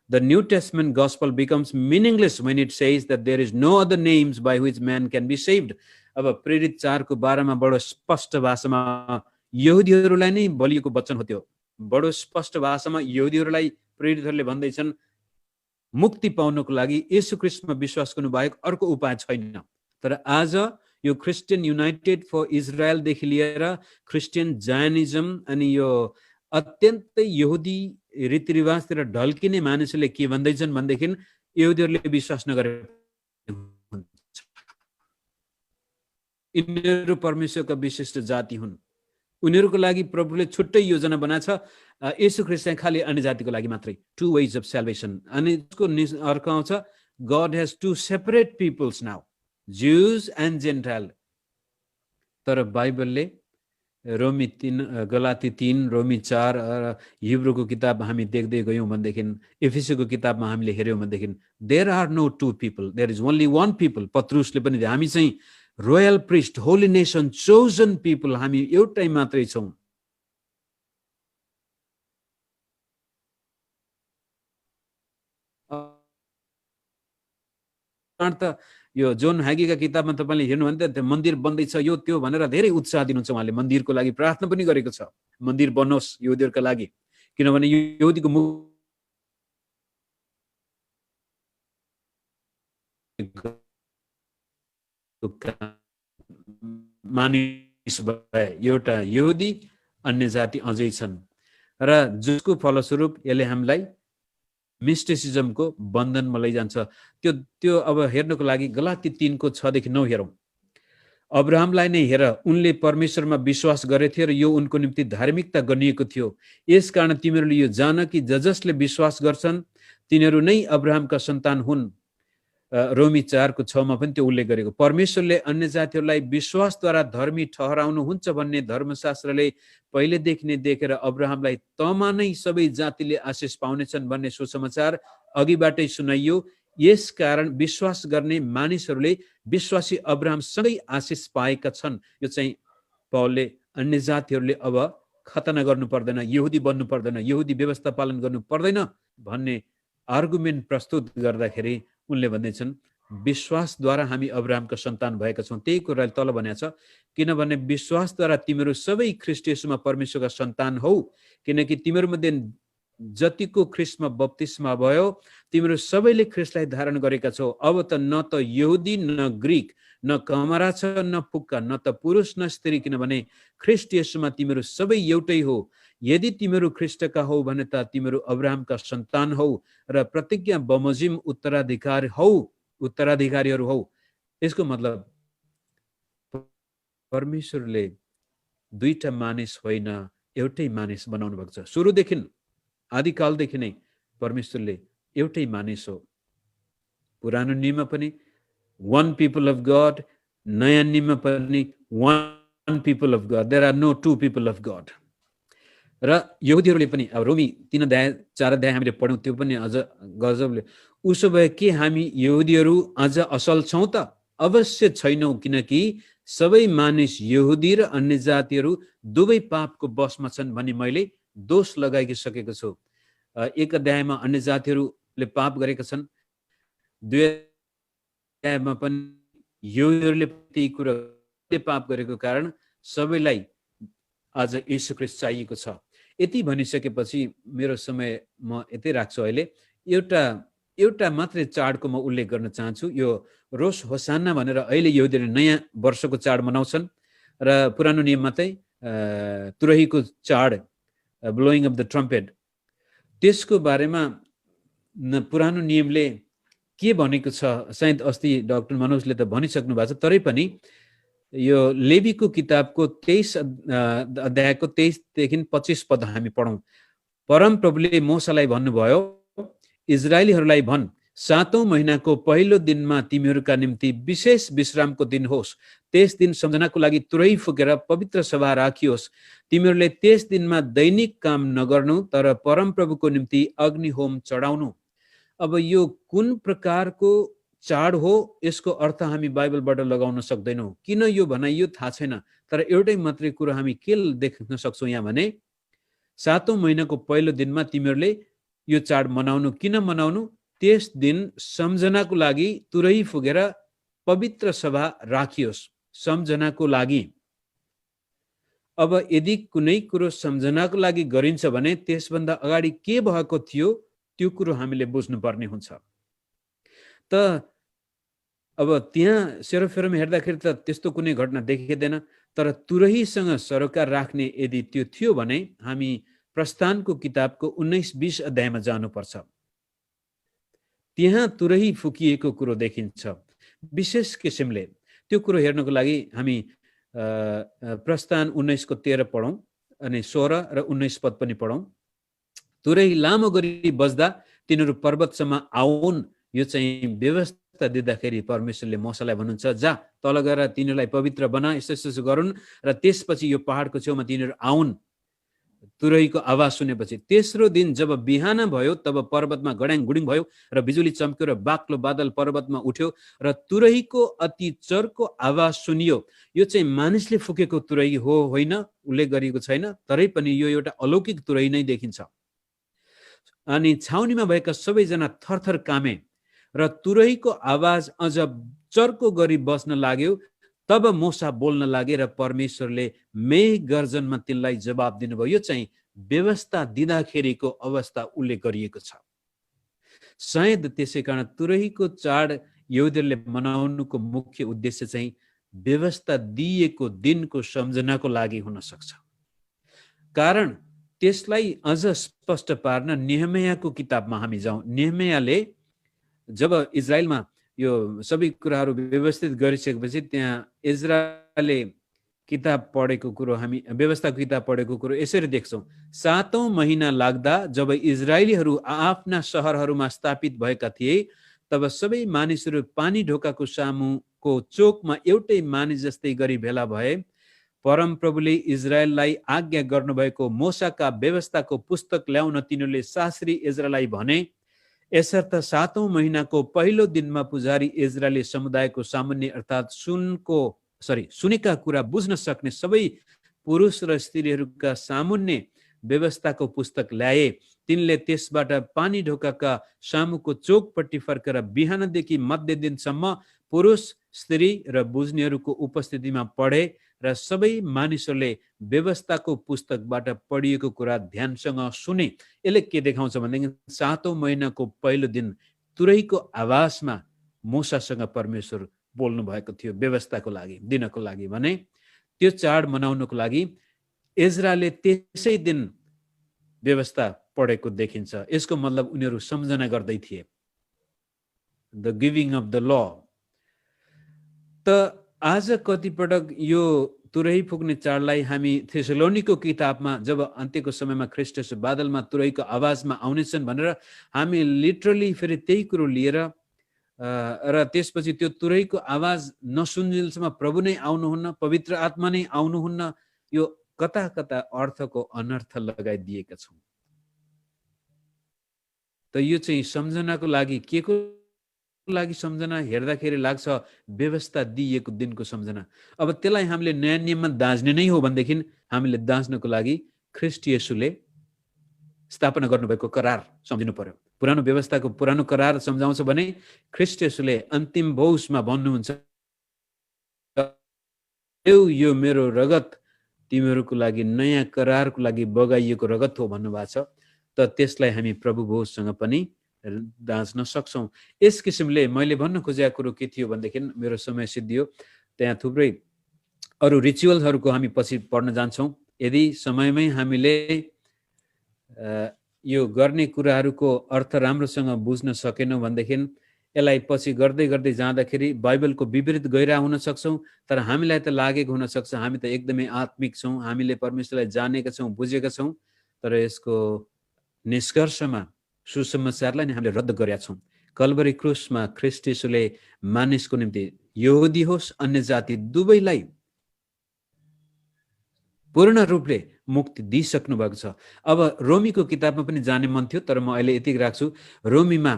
The New Testament gospel becomes meaningless when it says that there is no other names by which man can be saved. अब प्रेरित 4 को 12 मा बडो स्पष्ट भाषामा यहुदीहरूलाई नै बलिएको वचन हो। त्यो बडो स्पष्ट भाषामा यहुदीहरूलाई प्रेरितहरूले भन्दैछन् मुक्ति पाउनको लागि येशू ख्रीष्टमा विश्वास गर्नु बाहेक अर्को उपाय छैन। तर आज यो क्रिस्चियन युनाइटेड फर इजरायल देखि लिएर क्रिस्चियन जायनिज्म अनि यो अत्यन्तै यहुदी रीतिरिवाजतिर ढल्किने मानिसहरूले के भन्दैछन् भन्देखि यहुदीहरूले विश्वास नगरे यिनीहरू परमेश्वरका विशिष्ट जाति हुन्, उनीहरूको लागि प्रभुले छुट्टै योजना बनाछ, येशू ख्रीष्ट चाहिँ खाली अन्य जातिको लागि मात्रै। 2 ways of salvation। अनि यसको अर्थ आउँछ God has 2 separate peoples now, Jews and Gentile। तर बाइबलले रोमी 3, गलाती 3, रोमी 4, हिब्रूको किताब हामी देख्दै गयौं भनेदेखि, एफिसीको किताबमा हामीले हेर्यौं भनेदेखि there are no 2 people, there is only one people। पत्रुसले पनि हामी चाहिँ royal priest, Holi nation, chosen people, हामी एउटै मात्रै छौं। त यो जोन हागीका किताबमा तपाईले हेर्नु भने त मन्दिर बन्दैछ यो त्यो भनेर धेरै उत्साह दिनुहुन्छ। उहाँले मन्दिरको लागि प्रार्थना पनि गरेको छ, मन्दिर बनोस् यहुदीहरुका लागि, किनभने यहुदीको मुख मानिस भए एउटा यहुदी अन्य जाति अझै छन् र जसको फलस्वरूप यसले हामीलाई मिस्टिसिजमको बन्धनमा लैजान्छ। त्यो अब हेर्नको लागि गलाती 3:6-9 हेरौँ। अब्राहमलाई नै हेर, उनले परमेश्वरमा विश्वास गरेथे र यो उनको निम्ति धार्मिकता गनिएको थियो। यसकारण तिमीहरूले यो जान कि जसले विश्वास गर्छन् तिनीहरू नै अब्राहमका सन्तान हुन्। रोमी 4:6 पनि त्यो उल्लेख गरेको। परमेश्वरले अन्य जातिहरूलाई विश्वासद्वारा धर्मी ठहराउनुहुन्छ भन्ने धर्मशास्त्रले पहिलेदेखि नै देखेर अब्राहमलाई तमा नै सबै जातिले आशिष पाउनेछन् भन्ने सुसमाचार अघिबाटै सुनाइयो। यस कारण विश्वास गर्ने मानिसहरूले विश्वासी अब्राहमसँगै आशिष पाएका छन्। यो चाहिँ पौलले अन्य जातिहरूले अब खतना गर्नु पर्दैन, यहुदी बन्नु पर्दैन, यहुदी व्यवस्था पालन गर्नु पर्दैन भन्ने आर्गुमेन्ट प्रस्तुत गर्दाखेरि उनले भन्दैछन् विश्वासद्वारा हामी अब्राहमका सन्तान भएका छौँ। त्यही कुराले तल भनेको छ, किनभने विश्वासद्वारा तिमीहरू सबै ख्रीष्ट येशूमा परमेश्वरका सन्तान हौ, किनकि तिमीहरूमध्ये जतिको ख्रीष्टमा बप्तिस्मा भयो तिमीहरू सबैले ख्रीष्टलाई धारण गरेका छौ। अब त न त यहुदी न ग्रीक न कमरा छ न फुक्का न त पुरुष न स्त्री, किनभने ख्रीष्ट येशूमा तिमीहरू सबै एउटै हो। यदि तिमीहरू ख्रीष्टका हौ भने त तिमीहरू अब्राहमका सन्तान हौ र प्रतिज्ञा बमोजिम उत्तराधिकारीहरू हौ। यसको मतलब परमेश्वरले दुईटा मानिस होइन एउटै मानिस बनाउनु भएको छ। सुरुदेखि आदिकालदेखि नै परमेश्वरले एउटै मानिस हो। पुरानो नियममा पनि one people of God, नयाँ नियममा पनि one people of God. There are no two people of God. र यहुदीहरूले पनि अब रोमी 3:4 हामीले पढ्यौँ, त्यो पनि अझ गजबले, उसो भए के हामी यहुदीहरू अझ असल छौँ त? अवश्य छैनौँ, किनकि सबै मानिस यहुदी र अन्य जातिहरू दुवै पापको बसमा छन् भनी मैले दोष लगाइसकेको छु। 1 अध्यायमा अन्य जातिहरूले पाप गरेका छन्, 2 अध्यायमा पनि यहुदीहरूले त्यही कुरा पाप गरेको कारण सबैलाई आज यीशु ख्रीष्ट चाहिएको छ। यति भनिसकेपछि मेरो समय म यतै राख्छु। अहिले एउटा मात्रै चाडको म उल्लेख गर्न चाहन्छु। यो रोश होसाना भनेर अहिले यहुदीहरूले नयाँ वर्षको चाड मनाउँछन् र पुरानो नियममा चाहिँ तुरहीको चाड, ब्लोइङ अफ द ट्रम्पेट, त्यसको बारेमा पुरानो नियमले के भनेको छ सायद अस्ति डाक्टर मनोजले त भनिसक्नु भएको छ, तरै पनि यो लेवीको किताबको 23 अध्यायको 23देखि 25 पद हामी पढौँ। परमप्रभुले मोसालाई भन्नुभयो, इजरायलीहरूलाई भन्, 7औं महिनाको पहिलो दिनमा तिमीहरूका निम्ति विशेष विश्रामको दिन होस्। त्यस दिन सम्झनाको लागि तुरै फुकेर पवित्र सभा राखियोस्। तिमीहरूले त्यस दिनमा दैनिक काम नगर्नु, तर परमप्रभुको निम्ति अग्निहोम चढाउनु। अब यो कुन प्रकारको चाड हो यसको अर्थ हामी बाइबलबाट लगाउन सक्दैनौँ। किन यो भनाइयो थाहा छैन, तर एउटै मात्रै कुरा हामी के देख्न सक्छौँ यहाँ भने 7औं महिनाको पहिलो दिनमा तिमीहरूले यो चाड मनाउनु। किन मनाउनु? त्यस दिन सम्झनाको लागि तुरै फुकेर पवित्र सभा राखियोस्। सम्झनाको लागि। अब यदि कुनै कुरो सम्झनाको लागि गरिन्छ भने त्यसभन्दा अगाडि के भएको थियो त्यो कुरो हामीले बुझ्नुपर्ने हुन्छ। त अब त्यहाँ सेरोफेरोमा हेर्दाखेरि त त्यस्तो कुनै घटना देखिँदैन, तर तुरहीसँग सरोकार राख्ने यदि त्यो थियो भने हामी प्रस्थानको किताबको 19-20 अध्यायमा जानुपर्छ। त्यहाँ तुरही फुकिएको कुरो देखिन्छ विशेष किसिमले। त्यो कुरो हेर्नको लागि हामी प्रस्थान 19:13 पढौँ अनि 16 र 19 पद पनि पढौँ। तुरही लामो गरी बज्दा तिनीहरू पर्वतसम्म आउन्। यो चाहिँ व्यवस्था दिँदाखेरि परमेश्वरले मोसालाई भन्नुहुन्छ, जा तल गएर तिनीहरूलाई पवित्र बना, यसो गरून् र त्यसपछि यो पहाडको छेउमा तिनीहरू आउन्। तुरहीको आवाज सुनेपछि तेस्रो दिन जब बिहान भयो तब पर्वतमा गड्याङ गुडिङ भयो र बिजुली चम्क्यो र बाक्लो बादल पर्वतमा उठ्यो र तुरहीको अति चर्को आवाज सुनियो। यो चाहिँ मानिसले फुकेको तुरही हो होइन उल्लेख गरिएको छैन, तरै पनि यो एउटा अलौकिक तुरही नै देखिन्छ। अनि छाउनीमा भएका सबैजना थरथर कामे र तुरहीको आवाज अझ चर्को गरी बस्न लाग्यो। तब मोसा बोल्न लागे र परमेश्वरले मेघ गर्जनमा तिनलाई जवाब दिनुभयो। यो चाहिँ व्यवस्था दिँदाखेरिको अवस्था उल्लेख गरिएको छ। सायद त्यसै कारण तुरहीको चाड यहुदीहरूले मनाउनुको मुख्य उद्देश्य चाहिँ व्यवस्था दिएको दिनको सम्झनाको लागि हुन सक्छ। कारण त्यसलाई अझ स्पष्ट पार्न नेहमियाको किताबमा हामी जाउँ। नेहमियाले जब इजरायलमा यो सबै कुराहरू व्यवस्थित गरिसकेपछि त्यहाँ इजरायलले किताब पढेको कुरो, हामी व्यवस्थाको किताब पढेको कुरो यसरी देख्छौँ। 7औं महिना लाग्दा जब इजरायलीहरू आफ्ना सहरहरूमा स्थापित भएका थिए, तब सबै मानिसहरू पानी ढोकाको सामुको चोकमा एउटै मानिस जस्तै गरी भेला भए। परमप्रभुले इजरायललाई आज्ञा गर्नुभएको मोसाका व्यवस्थाको पुस्तक ल्याउन तिनीहरूले शास्त्री इजरायललाई भने। यसर्थ 7औं महिनाको पहिलो दिनमा पुजारी इजरायली समुदायको सामान्य अर्थात् सुनेका कुरा बुझ्न सक्ने सबै पुरुष र स्त्रीहरूका सामुन्ने व्यवस्थाको पुस्तक ल्याए। तिनले त्यसबाट पानी ढोकाका सामुको चोकपट्टि फर्केर बिहानदेखि मध्य दिनसम्म पुरुष, स्त्री र बुझ्नेहरूको उपस्थितिमा पढे र सबै मानिसहरूले व्यवस्थाको पुस्तकबाट पढिएको कुरा ध्यानसँग सुने। यसले के देखाउँछ भनेदेखि 7औं महिनाको पहिलो दिन तुरहीको आवाजमा मूसासँग परमेश्वर बोल्नु भएको थियो व्यवस्थाको लागि, दिनको लागि भने। त्यो चाड मनाउनको लागि इजरायलले त्यसै दिन व्यवस्था पढेको देखिन्छ। यसको मतलब उनीहरू सम्झना गर्दै थिए, the giving of the law. त आज कतिपटक यो तुरही फुक्ने चाडलाई हामी थेसलोनीको किताबमा जब अन्त्यको समयमा ख्रीष्ट बादलमा तुरहीको आवाजमा आउनेछन् भनेर हामी लिटरली फेरि त्यही कुरो लिएर र त्यसपछि त्यो तुरहीको आवाज नसुन्जेलसम्म प्रभु नै आउनुहुन्न, पवित्र आत्मा नै आउनुहुन्न, यो कता कता अर्थको अनर्थ लगाइदिएका छौँ। त यो चाहिँ सम्झनाको लागि, के को लागि सम्झना हेर्दाखेरि लाग्छ व्यवस्था दिएको दिनको सम्झना। अब त्यसलाई हामीले नयाँ नियममा दाँच्ने नै हो भनेदेखि हामीले दाँच्नको लागि ख्रीष्ट येशूले स्थापना गर्नुभएको करार सम्झिनु पर्यो। पुरानो व्यवस्थाको पुरानो करार सम्झाउँछ भने ख्रीष्ट येशूले अन्तिम भोजमा भन्नुहुन्छ, यो मेरो रगत तिमीहरूको लागि नयाँ करारको लागि बगाइएको रगत हो भन्नुभएको छ। त त्यसलाई हामी प्रभु भोजसँग पनि दाँच्न सक्छौँ। यस किसिमले मैले भन्न खोजेको कुरो के थियो भनेदेखि मेरो समय सिद्धियो। त्यहाँ थुप्रै अरू रिचुअल्सहरूको हामी पछि पढ्न जान्छौँ। यदि समयमै हामीले यो गर्ने कुराहरूको अर्थ राम्रोसँग बुझ्न सकेनौँ भनेदेखि यसलाई पछि गर्दै गर्दै जाँदाखेरि बाइबलको विपरीत गइरहेको हुन सक्छौँ। तर हामीलाई त लागेको हुनसक्छ हामी त एकदमै आत्मिक छौँ, हामीले परमेश्वरलाई जानेका छौँ, बुझेका छौँ। तर यसको निष्कर्षमा सुसमाचारलाई नै हामीले रद्द गरेका छौँ। कल्भरी क्रुसमा ख्रीष्ट येशूले मानिसको निम्ति, यहुदी होस् अन्य जाति दुवैलाई पूर्ण रूपले मुक्ति दिइसक्नु भएको छ। अब रोमीको किताबमा पनि जाने मन थियो, तर म अहिले यतिकै राख्छु। रोमीमा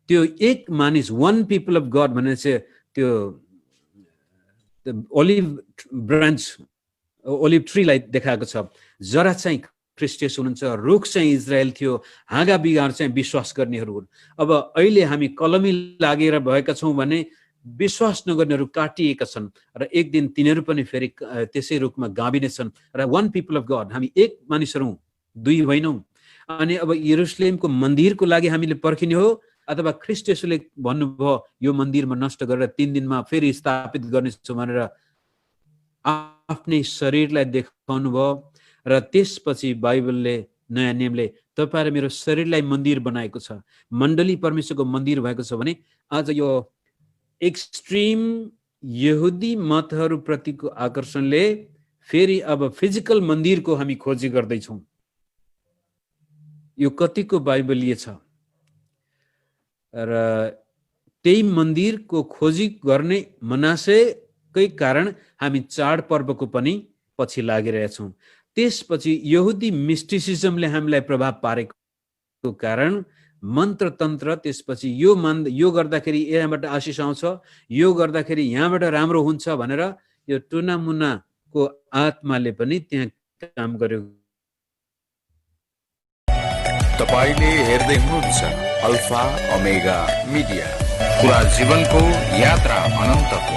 त्यो एक मानिस, वान पिपल अफ गड भनेर चाहिँ त्यो ओलिभ ब्रान्च, ओलिभ ट्रीलाई देखाएको छ। जरा चाहिँ ख्रीष्ट येशू हुनुहुन्छ, रुख चाहिँ इजरायल थियो, हाँगा बिगार चाहिँ विश्वास गर्नेहरू हुन्। अब अहिले हामी कलमी लागेर भएका छौँ भने विश्वास नगर्नेहरू काटिएका छन् र एक दिन तिनीहरू पनि फेरि त्यसै रूपमा गाभिनेछन्। र वान पिपल अफ गड, हामी एक मानिसहरू हौँ, दुई होइनौँ। अनि अब यरुशलेमको मन्दिरको लागि हामीले पर्खिने हो अथवा ख्रीष्ट येशूले भन्नुभयो यो मन्दिरमा नष्ट गरेर 3 दिनमा फेरि स्थापित गर्नेछु भनेर आफ्नै शरीरलाई देखाउनु भयो। र त्यसपछि बाइबलले, नयाँ नियमले तपाईँ र मेरो शरीरलाई मन्दिर बनाएको छ, मण्डली परमेश्वरको मन्दिर भएको छ भने आज यो एक्सट्रिम यहुदी मतहरूप्रतिको आकर्षणले फेरि अब फिजिकल मन्दिरको हामी खोजी गर्दैछौँ। यो कतिको बाइबलीय छ र त्यही मन्दिरको खोजी गर्ने मनासेकै कारण हामी चाडपर्वको पनि पछि लागिरहेछौँ। त्यसपछि यहुदी मिस्टिसिजमले हामीलाई प्रभाव पारेको कारण मन्त्र तन्त्र, त्यसपछि यो गर्दाखेरि यहाँबाट आशिष आउँछ, यो गर्दाखेरि यहाँबाट राम्रो हुन्छ भनेर यो टुनामुनाको आत्माले पनि त्यहाँ काम गर्यो। तपाईले हेर्दै हुनुहुन्छ अल्फा ओमेगा मिडिया, कुरा जीवनको यात्रा अनन्तको।